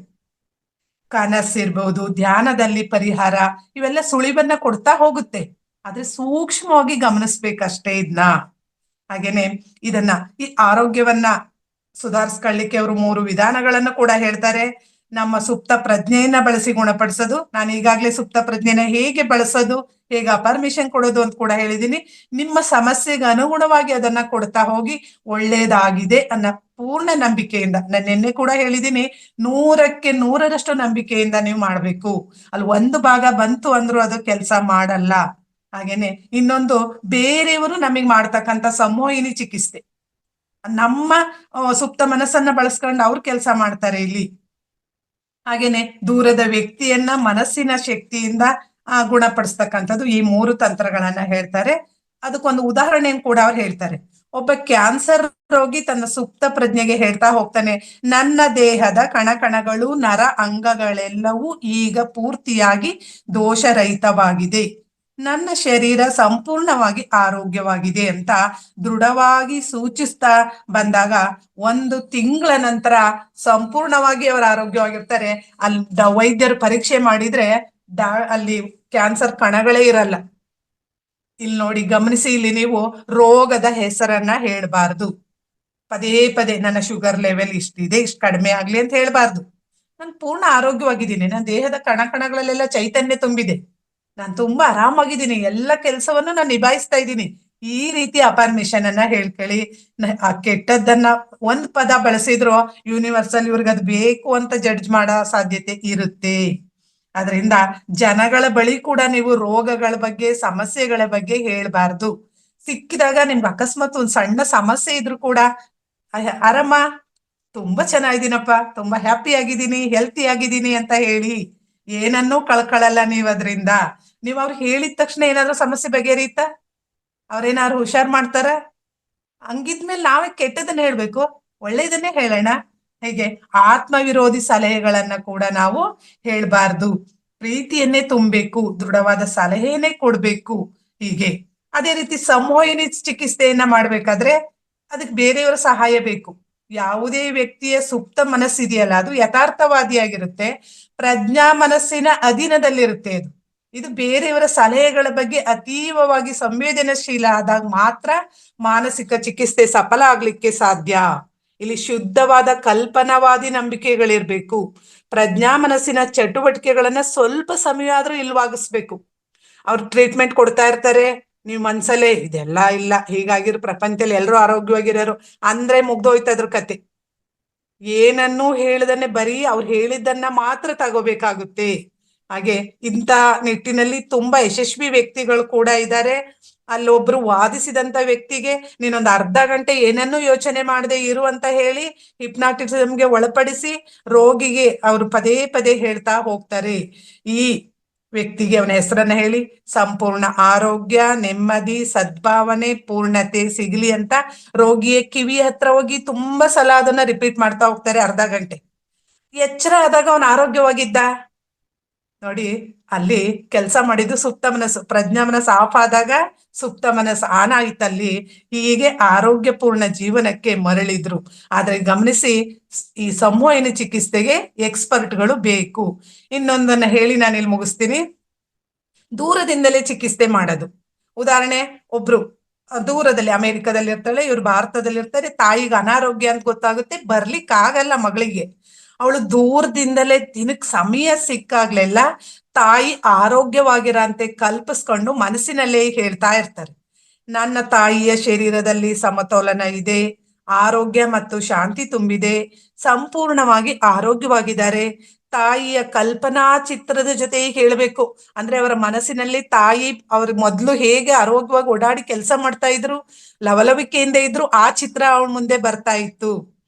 ಕನಸಿರ್ಬಹುದು, ಧ್ಯಾನದಲ್ಲಿ ಪರಿಹಾರ, ಇವೆಲ್ಲ ಸುಳಿವನ್ನ ಕೊಡ್ತಾ ಹೋಗುತ್ತೆ. ಆದ್ರೆ ಸೂಕ್ಷ್ಮವಾಗಿ ಗಮನಿಸ್ಬೇಕಷ್ಟೇ ಇದನ್ನ. ಹಾಗೇನೆ ಇದನ್ನ ಈ ಆರೋಗ್ಯವನ್ನ ಸುಧಾರಿಸ್ಕೊಳ್ಳಿಕ್ಕೆ ಅವರು 3 ವಿಧಾನಗಳನ್ನು ಕೂಡ ಹೇಳ್ತಾರೆ. ನಮ್ಮ ಸುಪ್ತ ಪ್ರಜ್ಞೆಯನ್ನ ಬಳಸಿ ಗುಣಪಡಿಸೋದು, ನಾನು ಈಗಾಗ್ಲೇ ಸುಪ್ತ ಪ್ರಜ್ಞೆನ ಹೇಗೆ ಬಳಸೋದು, ಹೇಗೆ ಪರ್ಮಿಷನ್ ಕೊಡೋದು ಅಂತ ಕೂಡ ಹೇಳಿದೀನಿ. ನಿಮ್ಮ ಸಮಸ್ಯೆಗೆ ಅನುಗುಣವಾಗಿ ಅದನ್ನ ಕೊಡ್ತಾ ಹೋಗಿ ಒಳ್ಳೇದಾಗಿದೆ ಅನ್ನೋ ಪೂರ್ಣ ನಂಬಿಕೆಯಿಂದ, ನಾನು ನಿನ್ನೆ ಕೂಡ ಹೇಳಿದೀನಿ, 100ಕ್ಕೆ 100ರಷ್ಟು ನಂಬಿಕೆಯಿಂದ ನೀವು ಮಾಡ್ಬೇಕು. ಅಲ್ಲಿ ಒಂದು ಭಾಗ ಬಂತು ಅಂದ್ರೂ ಅದು ಕೆಲಸ ಮಾಡಲ್ಲ. ಹಾಗೇನೆ ಇನ್ನೊಂದು, ಬೇರೆಯವರು ನಮಗ್ ಮಾಡ್ತಕ್ಕಂಥ ಸಂಮೋಹಿನಿ ಚಿಕಿತ್ಸೆ, ನಮ್ಮ ಸುಪ್ತ ಮನಸ್ಸನ್ನ ಬಳಸ್ಕೊಂಡು ಅವ್ರು ಕೆಲಸ ಮಾಡ್ತಾರೆ ಇಲ್ಲಿ. ಹಾಗೇನೆ ದೂರದ ವ್ಯಕ್ತಿಯನ್ನ ಮನಸ್ಸಿನ ಶಕ್ತಿಯಿಂದ ಗುಣಪಡಿಸ್ತಕ್ಕಂಥದ್ದು, ಈ 3 ತಂತ್ರಗಳನ್ನ ಹೇಳ್ತಾರೆ. ಅದಕ್ಕೊಂದು ಉದಾಹರಣೆಯನ್ನು ಕೂಡ ಅವ್ರು ಹೇಳ್ತಾರೆ. ಒಬ್ಬ ಕ್ಯಾನ್ಸರ್ ರೋಗಿ ತನ್ನ ಸುಪ್ತ ಪ್ರಜ್ಞೆಗೆ ಹೇಳ್ತಾ ಹೋಗ್ತಾನೆ, ನನ್ನ ದೇಹದ ಕಣಕಣಗಳು, ನರ ಅಂಗಗಳೆಲ್ಲವೂ ಈಗ ಪೂರ್ತಿಯಾಗಿ ದೋಷರಹಿತವಾಗಿದೆ, ನನ್ನ ಶರೀರ ಸಂಪೂರ್ಣವಾಗಿ ಆರೋಗ್ಯವಾಗಿದೆ ಅಂತ ದೃಢವಾಗಿ ಸೂಚಿಸ್ತಾ ಬಂದಾಗ 1 ತಿಂಗಳ ನಂತರ ಸಂಪೂರ್ಣವಾಗಿ ಅವರು ಆರೋಗ್ಯವಾಗಿರ್ತಾರೆ. ಅಲ್ಲಿ ವೈದ್ಯರು ಪರೀಕ್ಷೆ ಮಾಡಿದ್ರೆ ಅಲ್ಲಿ ಕ್ಯಾನ್ಸರ್ ಕಣಗಳೇ ಇರಲ್ಲ. ಇಲ್ಲಿ ನೋಡಿ, ಗಮನಿಸಿ, ಇಲ್ಲಿ ನೀವು ರೋಗದ ಹೆಸರನ್ನ ಹೇಳ್ಬಾರ್ದು. ಪದೇ ಪದೇ ನನ್ನ ಶುಗರ್ ಲೆವೆಲ್ ಇಷ್ಟಿದೆ, ಇಷ್ಟು ಕಡಿಮೆ ಆಗ್ಲಿ ಅಂತ ಹೇಳ್ಬಾರ್ದು. ನಾನು ಪೂರ್ಣ ಆರೋಗ್ಯವಾಗಿದ್ದೀನಿ, ನನ್ನ ದೇಹದ ಕಣಕಣಗಳಲ್ಲೆಲ್ಲ ಚೈತನ್ಯ ತುಂಬಿದೆ, ನಾನು ತುಂಬಾ ಆರಾಮಾಗಿದ್ದೀನಿ, ಎಲ್ಲ ಕೆಲಸವನ್ನು ನಾನು ನಿಭಾಯಿಸ್ತಾ ಇದ್ದೀನಿ, ಈ ರೀತಿ ಅಪರ್ಮಿಷನ್ ಅನ್ನ ಹೇಳ್ಕೊಳ್ಳಿ. ಆ ಕೆಟ್ಟದ್ದನ್ನ 1 ಪದ ಬಳಸಿದ್ರು ಯೂನಿವರ್ಸಲ್ ಇವ್ರಿಗೆ ಅದು ಬೇಕು ಅಂತ ಜಡ್ಜ್ ಮಾಡೋ ಸಾಧ್ಯತೆ ಇರುತ್ತೆ. ಅದರಿಂದ ಜನಗಳ ಬಳಿ ಕೂಡ ನೀವು ರೋಗಗಳ ಬಗ್ಗೆ, ಸಮಸ್ಯೆಗಳ ಬಗ್ಗೆ ಹೇಳ್ಬಾರ್ದು. ಸಿಕ್ಕಿದಾಗ ನಿಮ್ಗೆ ಅಕಸ್ಮಾತ್ ಒಂದ್ ಸಣ್ಣ ಸಮಸ್ಯೆ ಇದ್ರು ಕೂಡ, ಆರಾಮ, ತುಂಬಾ ಚೆನ್ನಾಗಿದ್ದೀನಪ್ಪ, ತುಂಬಾ ಹ್ಯಾಪಿ ಆಗಿದ್ದೀನಿ, ಹೆಲ್ತಿ ಆಗಿದ್ದೀನಿ ಅಂತ ಹೇಳಿ. ಏನನ್ನೂ ಕಳ್ಕೊಳ್ಳಲ್ಲ ನೀವು ಅದರಿಂದ. ನೀವು ಅವ್ರು ಹೇಳಿದ ತಕ್ಷಣ ಏನಾದ್ರೂ ಸಮಸ್ಯೆ ಬಗೆಹರಿಯುತ್ತಾ? ಅವ್ರೇನಾದ್ರು ಹುಷಾರ್ ಮಾಡ್ತಾರ? ಹಂಗಿದ್ಮೇಲೆ ನಾವೇ ಕೆಟ್ಟದನ್ನ ಹೇಳ್ಬೇಕು, ಒಳ್ಳೇದನ್ನೇ ಹೇಳೋಣ. ಹೇಗೆ ಆತ್ಮ ವಿರೋಧಿ ಸಲಹೆಗಳನ್ನ ಕೂಡ ನಾವು ಹೇಳ್ಬಾರ್ದು. ಪ್ರೀತಿಯನ್ನೇ ತುಂಬಬೇಕು, ದೃಢವಾದ ಸಲಹೆಯನ್ನೇ ಕೊಡ್ಬೇಕು. ಹೀಗೆ ಅದೇ ರೀತಿ ಸಂಮೋಹಿನಿ ಚಿಕಿತ್ಸೆಯನ್ನ ಮಾಡ್ಬೇಕಾದ್ರೆ ಅದಕ್ಕೆ ಬೇರೆಯವರ ಸಹಾಯ ಬೇಕು. ಯಾವುದೇ ವ್ಯಕ್ತಿಯ ಸುಪ್ತ ಮನಸ್ಸಿದೆಯಲ್ಲ, ಅದು ಯಥಾರ್ಥವಾದಿಯಾಗಿರುತ್ತೆ, ಪ್ರಜ್ಞಾ ಮನಸ್ಸಿನ ಅಧೀನದಲ್ಲಿರುತ್ತೆ. ಇದು ಬೇರೆಯವರ ಸಲಹೆಗಳ ಬಗ್ಗೆ ಅತೀವವಾಗಿ ಸಂವೇದನಶೀಲ ಆದಾಗ ಮಾತ್ರ ಮಾನಸಿಕ ಚಿಕಿತ್ಸೆ ಸಫಲ ಆಗ್ಲಿಕ್ಕೆ ಸಾಧ್ಯ. ಇಲ್ಲಿ ಶುದ್ಧವಾದ ಕಲ್ಪನಾವಾದಿ ನಂಬಿಕೆಗಳಿರ್ಬೇಕು. ಪ್ರಜ್ಞಾ ಮನಸ್ಸಿನ ಚಟುವಟಿಕೆಗಳನ್ನ ಸ್ವಲ್ಪ ಸಮಯ ಆದ್ರೂ ಇಲ್ವಾಗಿಸ್ಬೇಕು. ಅವ್ರು ಟ್ರೀಟ್ಮೆಂಟ್ ಕೊಡ್ತಾ ಇರ್ತಾರೆ, ನೀವು ಮನ್ಸಲ್ಲೇ ಇದೆಲ್ಲ ಇಲ್ಲ, ಹೀಗಾಗಿರೋ ಪ್ರಪಂಚದಲ್ಲಿ ಎಲ್ಲರೂ ಆರೋಗ್ಯವಾಗಿರೋರು ಅಂದ್ರೆ ಮುಗ್ದೋಯ್ತು ಅದ್ರ ಕತೆ. ಏನನ್ನೂ ಹೇಳದನ್ನೇ ಬರೀ ಅವ್ರು ಹೇಳಿದ್ದನ್ನ ಮಾತ್ರ ತಗೋಬೇಕಾಗುತ್ತೆ. ಹಾಗೆ ಇಂಥ ನಿಟ್ಟಿನಲ್ಲಿ ತುಂಬಾ ಯಶಸ್ವಿ ವ್ಯಕ್ತಿಗಳು ಕೂಡ ಇದ್ದಾರೆ. ಅಲ್ಲೊಬ್ರು ವಾದಿಸಿದಂತ ವ್ಯಕ್ತಿಗೆ ನೀನೊಂದು ಅರ್ಧ ಗಂಟೆ ಏನನ್ನೂ ಯೋಚನೆ ಮಾಡದೆ ಇರು ಅಂತ ಹೇಳಿ ಹಿಪ್ನಾಟಿಸಮ್ಗೆ ಒಳಪಡಿಸಿ ರೋಗಿಗೆ ಅವರು ಪದೇ ಪದೇ ಹೇಳ್ತಾ ಹೋಗ್ತಾರೆ. ಈ ವ್ಯಕ್ತಿಗೆ ಅವನ ಹೆಸರನ್ನ ಹೇಳಿ ಸಂಪೂರ್ಣ ಆರೋಗ್ಯ, ನೆಮ್ಮದಿ, ಸದ್ಭಾವನೆ, ಪೂರ್ಣತೆ ಸಿಗ್ಲಿ ಅಂತ ರೋಗಿಯ ಕಿವಿ ಹತ್ರ ಹೋಗಿ ತುಂಬಾ ಸಲ ಅದನ್ನ ರಿಪೀಟ್ ಮಾಡ್ತಾ ಹೋಗ್ತಾರೆ ಅರ್ಧ ಗಂಟೆ. ಎಚ್ಚರ ಆದಾಗ ಅವನ ಆರೋಗ್ಯವಾಗಿದ್ದ ನೋಡಿ. ಅಲ್ಲಿ ಕೆಲಸ ಮಾಡಿದ್ದು ಸುಪ್ತ ಮನಸ್ಸು. ಪ್ರಜ್ಞಾ ಮನಸ್ಸು ಆಫ್ ಆದಾಗ ಸುಪ್ತ ಮನಸ್ಸು ಆನ್ ಆಯ್ತಲ್ಲಿ. ಹೀಗೆ ಆರೋಗ್ಯಪೂರ್ಣ ಜೀವನಕ್ಕೆ ಮರಳಿದ್ರು. ಆದ್ರೆ ಗಮನಿಸಿ, ಈ ಸಂಮೋಹಿನಿ ಚಿಕಿತ್ಸೆಗೆ ಎಕ್ಸ್ಪರ್ಟ್ಗಳು ಬೇಕು. ಇನ್ನೊಂದನ್ನ ಹೇಳಿ ನಾನು ಇಲ್ಲಿ ಮುಗಿಸ್ತೀನಿ. ದೂರದಿಂದಲೇ ಚಿಕಿತ್ಸೆ ಮಾಡೋದು. ಉದಾಹರಣೆ, ಒಬ್ರು ದೂರದಲ್ಲಿ ಅಮೆರಿಕದಲ್ಲಿ ಇರ್ತಾಳೆ, ಇವ್ರು ಭಾರತದಲ್ಲಿ ಇರ್ತಾರೆ. ತಾಯಿಗೆ ಅನಾರೋಗ್ಯ ಅಂತ ಗೊತ್ತಾಗುತ್ತೆ, ಬರ್ಲಿಕ್ಕೆ ಆಗಲ್ಲ ಮಗಳಿಗೆ. ಅವಳು ದೂರದಿಂದಲೇ ದಿನಕ್ಕೆ ಸಮಯ ಸಿಕ್ಕಾಗ್ಲೆಲ್ಲ ತಾಯಿ ಆರೋಗ್ಯವಾಗಿರಂತೆ ಕಲ್ಪಿಸ್ಕೊಂಡು ಮನಸ್ಸಿನಲ್ಲೇ ಹೇಳ್ತಾ ಇರ್ತಾರೆ, ನನ್ನ ತಾಯಿಯ ಶರೀರದಲ್ಲಿ ಸಮತೋಲನ ಇದೆ, ಆರೋಗ್ಯ ಮತ್ತು ಶಾಂತಿ ತುಂಬಿದೆ, ಸಂಪೂರ್ಣವಾಗಿ ಆರೋಗ್ಯವಾಗಿದ್ದಾರೆ. ತಾಯಿಯ ಕಲ್ಪನಾ ಚಿತ್ರದ ಜೊತೆ ಹೇಳಬೇಕು. ಅಂದ್ರೆ ಅವರ ಮನಸ್ಸಿನಲ್ಲಿ ತಾಯಿ ಅವ್ರ ಮೊದ್ಲು ಹೇಗೆ ಆರೋಗ್ಯವಾಗಿ ಓಡಾಡಿ ಕೆಲಸ ಮಾಡ್ತಾ ಇದ್ರು, ಲವಲವಿಕೆಯಿಂದ ಇದ್ರು, ಆ ಚಿತ್ರ ಅವಳ ಮುಂದೆ ಬರ್ತಾ ಇತ್ತು.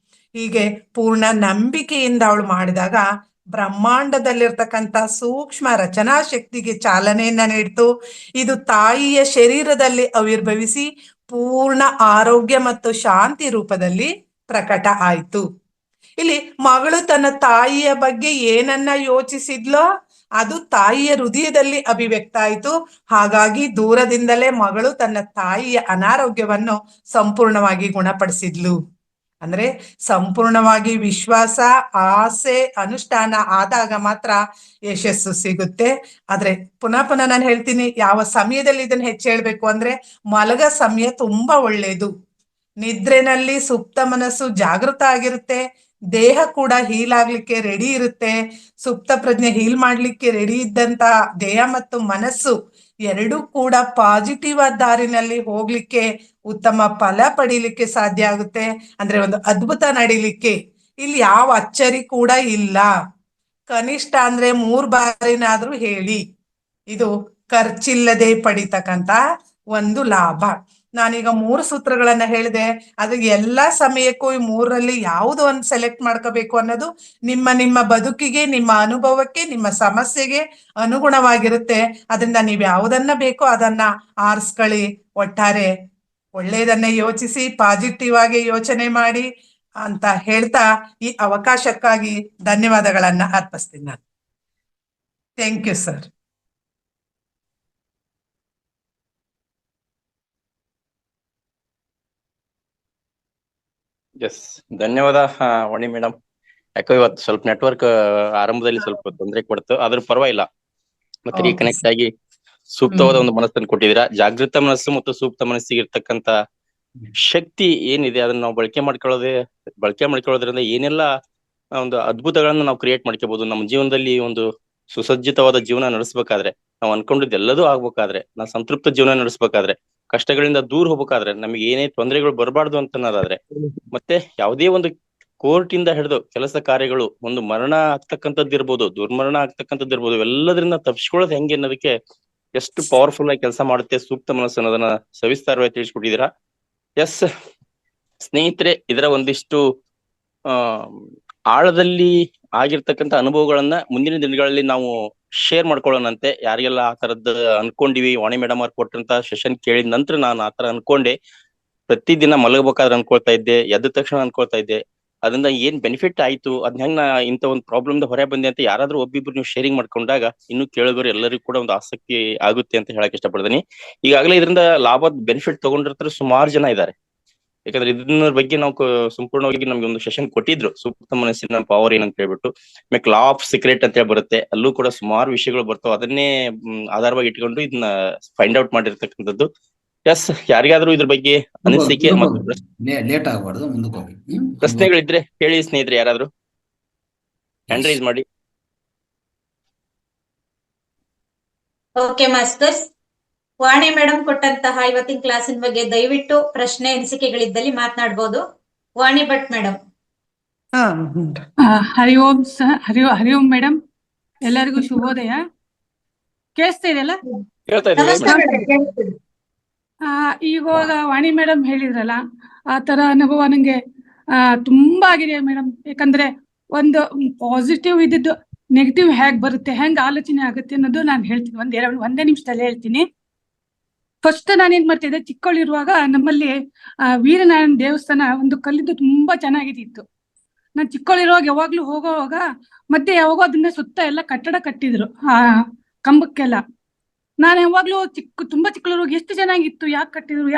ಹೀಗೆ ಪೂರ್ಣ ನಂಬಿಕೆಯಿಂದ ಅವಳು ಮಾಡಿದಾಗ ಬ್ರಹ್ಮಾಂಡದಲ್ಲಿರ್ತಕ್ಕಂಥ ಸೂಕ್ಷ್ಮ ರಚನಾ ಶಕ್ತಿಗೆ ಚಾಲನೆಯನ್ನ ನೀಡ್ತು. ಇದು ತಾಯಿಯ ಶರೀರದಲ್ಲಿ ಆವಿರ್ಭವಿಸಿ ಪೂರ್ಣ ಆರೋಗ್ಯ ಮತ್ತು ಶಾಂತಿ ರೂಪದಲ್ಲಿ ಪ್ರಕಟ ಆಯ್ತು. ಇಲ್ಲಿ ಮಗಳು ತನ್ನ ತಾಯಿಯ ಬಗ್ಗೆ ಏನನ್ನ ಯೋಚಿಸಿದ್ಲೋ ಅದು ತಾಯಿಯ ಹೃದಯದಲ್ಲಿ ಅಭಿವ್ಯಕ್ತ ಆಯ್ತು. ಹಾಗಾಗಿ ದೂರದಿಂದಲೇ ಮಗಳು ತನ್ನ ತಾಯಿಯ ಅನಾರೋಗ್ಯವನ್ನು ಸಂಪೂರ್ಣವಾಗಿ ಗುಣಪಡಿಸಿದ್ಲು. ಅಂದ್ರೆ ಸಂಪೂರ್ಣವಾಗಿ ವಿಶ್ವಾಸ, ಆಸೆ, ಅನುಷ್ಠಾನ ಆದಾಗ ಮಾತ್ರ ಯಶಸ್ಸು ಸಿಗುತ್ತೆ. ಆದ್ರೆ ಪುನಃ ನಾನು ಹೇಳ್ತೀನಿ, ಯಾವ ಸಮಯದಲ್ಲಿ ಇದನ್ನ ಹೆಚ್ಚು ಹೇಳ್ಬೇಕು ಅಂದ್ರೆ ಮಲಗ ಸಮಯ ತುಂಬಾ ಒಳ್ಳೇದು. ನಿದ್ರೆನಲ್ಲಿ ಸುಪ್ತ ಮನಸ್ಸು ಜಾಗೃತ ಆಗಿರುತ್ತೆ, ದೇಹ ಕೂಡ ಹೀಲ್ ಆಗ್ಲಿಕ್ಕೆ ರೆಡಿ ಇರುತ್ತೆ. ಸುಪ್ತ ಪ್ರಜ್ಞೆ ಹೀಲ್ ಮಾಡ್ಲಿಕ್ಕೆ ರೆಡಿ ಇದ್ದಂತ ದೇಹ ಮತ್ತು ಮನಸ್ಸು ಎರಡೂ ಕೂಡ ಪಾಸಿಟಿವ್ ಆದ ದಾರಿನಲ್ಲಿ ಹೋಗ್ಲಿಕ್ಕೆ, ಉತ್ತಮ ಫಲ ಪಡೀಲಿಕ್ಕೆ ಸಾಧ್ಯ ಆಗುತ್ತೆ. ಅಂದ್ರೆ ಒಂದು ಅದ್ಭುತ ನಡೀಲಿಕ್ಕೆ ಇಲ್ಲಿ ಯಾವ ಅಚ್ಚರಿ ಕೂಡ ಇಲ್ಲ. ಕನಿಷ್ಠ ಅಂದ್ರೆ 3 ಬಾರಿನಾದ್ರೂ ಹೇಳಿ. ಇದು ಖರ್ಚಿಲ್ಲದೆ ಪಡಿತಕ್ಕಂತ ಒಂದು ಲಾಭ. ನಾನೀಗ 3 ಸೂತ್ರಗಳನ್ನ ಹೇಳಿದೆ. ಅದು ಎಲ್ಲಾ ಸಮಯಕ್ಕೂ ಈ 3ರಲ್ಲಿ ಯಾವುದು ಒಂದು ಸೆಲೆಕ್ಟ್ ಮಾಡ್ಕೋಬೇಕು ಅನ್ನೋದು ನಿಮ್ಮ ನಿಮ್ಮ ಬದುಕಿಗೆ, ನಿಮ್ಮ ಅನುಭವಕ್ಕೆ, ನಿಮ್ಮ ಸಮಸ್ಯೆಗೆ ಅನುಗುಣವಾಗಿರುತ್ತೆ. ಅದರಿಂದ ನೀವು ಯಾವುದನ್ನ ಬೇಕೋ ಅದನ್ನ ಆರಿಸ್ಕೊಳ್ಳಿ. ಒಟ್ಟಾರೆ ಒಳ್ಳೆಯದನ್ನೇ ಯೋಚಿಸಿ, ಪಾಸಿಟಿವ್ ಆಗಿ ಯೋಚನೆ ಮಾಡಿ ಅಂತ ಹೇಳ್ತಾ ಈ ಅವಕಾಶಕ್ಕಾಗಿ ಧನ್ಯವಾದಗಳನ್ನ ಅರ್ಪಿಸ್ತೀನಿ ನಾನು. Thank you sir. ಎಸ್, ಧನ್ಯವಾದ ವಾಣಿ ಮೇಡಮ್. ಯಾಕೋ ಇವತ್ತು ಸ್ವಲ್ಪ ನೆಟ್ವರ್ಕ್ ಆರಂಭದಲ್ಲಿ ಸ್ವಲ್ಪ ತೊಂದರೆ ಕೊಡ್ತು, ಆದ್ರೂ ಪರವಾಗಿಲ್ಲ. ಮತ್ತೆ ರೀಕನೆಕ್ಟ್ ಆಗಿ ಸೂಕ್ತವಾದ ಒಂದು ಮನಸ್ಸನ್ನು ಕೊಟ್ಟಿದ್ದೀರಾ. ಜಾಗೃತ ಮನಸ್ಸು ಮತ್ತು ಸೂಕ್ತ ಮನಸ್ಸಿಗೆ ಇರ್ತಕ್ಕಂತ ಶಕ್ತಿ ಏನಿದೆ ಅದನ್ನ ನಾವು ಬಳಕೆ ಮಾಡ್ಕೊಳ್ಳೋದ್ರಿಂದ ಏನೆಲ್ಲ ಒಂದು ಅದ್ಭುತಗಳನ್ನ ನಾವು ಕ್ರಿಯೇಟ್ ಮಾಡ್ಕೋಬಹುದು. ನಮ್ಮ ಜೀವನದಲ್ಲಿ ಒಂದು ಸುಸಜ್ಜಿತವಾದ ಜೀವನ ನಡೆಸಬೇಕಾದ್ರೆ, ನಾವು ಅನ್ಕೊಂಡಿದ್ದು ಎಲ್ಲದೂ ಆಗ್ಬೇಕಾದ್ರೆ, ನಾವು ಸಂತೃಪ್ತ ಜೀವನ ನಡೆಸಬೇಕಾದ್ರೆ, ಕಷ್ಟಗಳಿಂದ ದೂರ ಹೋಗ್ಬೇಕಾದ್ರೆ, ನಮಗೆ ಏನೇ ತೊಂದರೆಗಳು ಬರಬಾರ್ದು ಅಂತ ಅನ್ನೋದಾದ್ರೆ, ಮತ್ತೆ ಯಾವುದೇ ಒಂದು ಕೋರ್ಟ್ ಇಂದ ಹಿಡಿದು ಕೆಲಸ ಕಾರ್ಯಗಳು, ಒಂದು ಮರಣ ಆಗ್ತಕ್ಕಂಥದ್ದು ಇರ್ಬೋದು, ದುರ್ಮರಣ ಆಗ್ತಕ್ಕಂಥದ್ದು ಇರ್ಬೋದು, ಎಲ್ಲದರಿಂದ ತಪ್ಪಿಸ್ಕೊಳ್ಳೋದು ಹೆಂಗೆ ಅನ್ನೋದಕ್ಕೆ ಎಷ್ಟು ಪವರ್ಫುಲ್ ಆಗಿ ಕೆಲಸ ಮಾಡುತ್ತೆ ಸೂಕ್ತ ಮನಸ್ಸು ಅನ್ನೋದನ್ನ ಸವಿಸ್ತಾರವಾಗಿ ತಿಳಿಸ್ಕೊಟ್ಟಿದ್ದೀರಾ. ಎಸ್ ಸ್ನೇಹಿತರೆ, ಇದರ ಒಂದಿಷ್ಟು ಆಳದಲ್ಲಿ ಆಗಿರ್ತಕ್ಕಂಥ ಅನುಭವಗಳನ್ನ ಮುಂದಿನ ದಿನಗಳಲ್ಲಿ ನಾವು ಶೇರ್ ಮಾಡ್ಕೊಳ್ಳೋಣಂತೆ. ಯಾರಿಗೆಲ್ಲ ಆ ತರದ್ದು ಅನ್ಕೊಂಡಿವಿ, ವಾಣಿ ಮೇಡಮ್ ಅವ್ರು ಕೊಟ್ಟಂತ ಸೆಷನ್ ಕೇಳಿದ ನಂತರ ನಾನು ಆತರ ಅನ್ಕೊಂಡೆ. ಪ್ರತಿದಿನ ಮಲಗಬೇಕಾದ್ರೆ ಅನ್ಕೊಳ್ತಾ ಇದ್ದೆ, ಎದ್ದ ತಕ್ಷಣ ಅನ್ಕೊಳ್ತಾ ಇದ್ದೆ. ಅದರಿಂದ ಏನ್ ಬೆನಿಫಿಟ್ ಆಯ್ತು, ಅದ್ ಹೆಂಗ್ ನಾ ಇಂತ ಒಂದು ಪ್ರಾಬ್ಲಮ್ ಹೊರ ಬಂದೆ ಅಂತ ಯಾರಾದ್ರೂ ಒಬ್ಬಿಬ್ರು ನೀವು ಶೇರಿಂಗ್ ಮಾಡ್ಕೊಂಡಾಗ ಇನ್ನು ಕೇಳೋರು ಎಲ್ಲರಿಗೂ ಕೂಡ ಒಂದು ಆಸಕ್ತಿ ಆಗುತ್ತೆ ಅಂತ ಹೇಳಕ್ ಇಷ್ಟಪಡ್ತೀನಿ. ಈಗಾಗಲೇ ಇದರಿಂದ ಲಾಭದ ಬೆನಿಫಿಟ್ ತಗೊಂಡಿರ್ತಾರೆ ಸುಮಾರು ಜನ ಇದ್ದಾರೆ. ಯಾಕಂದ್ರೆ ಇದನ್ನ ಬಗ್ಗೆ ನಾವು ಸಂಪೂರ್ಣವಾಗಿ ನಮ್ಗೆ ಒಂದು ಸೆಷನ್ ಕೊಟ್ಟಿದ್ರು, ಸೂಕ್ತ ಮನಸ್ಸಿನ ಪವರ್ ಏನಂತ ಹೇಳ್ಬಿಟ್ಟು. ಆಮೇಲೆ ಲಾ ಆಫ್ ಸೀಕ್ರೆಟ್ ಅಂತ ಹೇಳಿ ಬರುತ್ತೆ, ಅಲ್ಲೂ ಕೂಡ ಸುಮಾರು ವಿಷಯಗಳು ಬರ್ತಾವ. ಅದನ್ನೇ ಆಧಾರವಾಗಿ ಇಟ್ಕೊಂಡು ಇದನ್ನ ಫೈಂಡ್ ಔಟ್ ಮಾಡಿರ್ತಕ್ಕಂಥದ್ದು. ಎಸ್, ಯಾರಿಗಾದ್ರೂ ಇದ್ರ ಬಗ್ಗೆ ಅನಿಸಿಕೆ ಮತ್ತು ಲೇಟ್ ಆಗಬಾರ್ದು, ಮುಂದಕ್ಕೆ ಹೋಗಿ. ಪ್ರಶ್ನೆಗಳಿದ್ರೆ ಹೇಳಿ ಸ್ನೇಹಿತರೆ, ಯಾರಾದ್ರೂ ಹ್ಯಾಂಡ್ ರೈಸ್ ಮಾಡಿ. ಓಕೆ ಮಾಸ್ಟರ್ಸ್, ವಾಣಿ ಮೇಡಮ್ ಕೊಟ್ಟಂತಹ ಇವತ್ತಿನ ಕ್ಲಾಸಿನ ಬಗ್ಗೆ ದಯವಿಟ್ಟು ಪ್ರಶ್ನೆ ಅನಿಸಿಕೆಗಳಿದ್ದಲ್ಲಿ ಮಾತನಾಡಬಹುದು. ವಾಣಿ ಭಟ್ ಮೇಡಮ್. ಹರಿ ಓಂ ಹರಿ ಓಂ ಮೇಡಮ್, ಎಲ್ಲರಿಗೂ ಶುಭೋದಯ. ಕೇಳಿಸ್ತಾ ಇದೆಯಲ್ಲ? ಹೇಳ್ತಾ ಇದ್ದೀವಿ ನಮಸ್ತೆ ಮೇಡಮ್, ಕೇಳಿಸ್ತಿದೆ. ಇವಾಗ ವಾಣಿ ಮೇಡಮ್ ಹೇಳಿದ್ರಲ್ಲ, ಆ ತರ ಅನುಭವ ನಂಗೆ ತುಂಬಾ ಆಗಿದೆ ಮೇಡಮ್. ಯಾಕಂದ್ರೆ ಒಂದು ಪಾಸಿಟಿವ್ ಇದ್ದಿದ್ದು ನೆಗೆಟಿವ್ ಹೇಗ್ ಬರುತ್ತೆ, ಹೆಂಗ್ ಆಲೋಚನೆ ಆಗುತ್ತೆ ಅನ್ನೋದು ನಾನು ಹೇಳ್ತೀನಿ. ಒಂದೇ ನಿಮಿಷದಲ್ಲಿ ಹೇಳ್ತೀನಿ. ಫಸ್ಟ್ ನಾನೇನ್ ಮಾಡ್ತಿದ್ದೆ, ಚಿಕ್ಕವಳಿರುವಾಗ ನಮ್ಮಲ್ಲಿ ವೀರನಾರಾಯಣ ದೇವಸ್ಥಾನ ಒಂದು ಕಲ್ಲಿದ್ದು ತುಂಬಾ ಚೆನ್ನಾಗಿತ್ತು. ನಾನ್ ಚಿಕ್ಕವಳಿರುವಾಗ ಯಾವಾಗ್ಲೂ ಹೋಗೋವಾಗ ಮತ್ತೆ ಯಾವಾಗೋ ಅದನ್ನ ಸುತ್ತ ಎಲ್ಲ ಕಟ್ಟಡ ಕಟ್ಟಿದ್ರು ಆ ಕಂಬಕ್ಕೆಲ್ಲ. ನಾನು ಯಾವಾಗ್ಲೂ ತುಂಬಾ ಚಿಕ್ಕವಳಿರುವಾಗ ಎಷ್ಟು ಚೆನ್ನಾಗಿತ್ತು, ಯಾಕೆ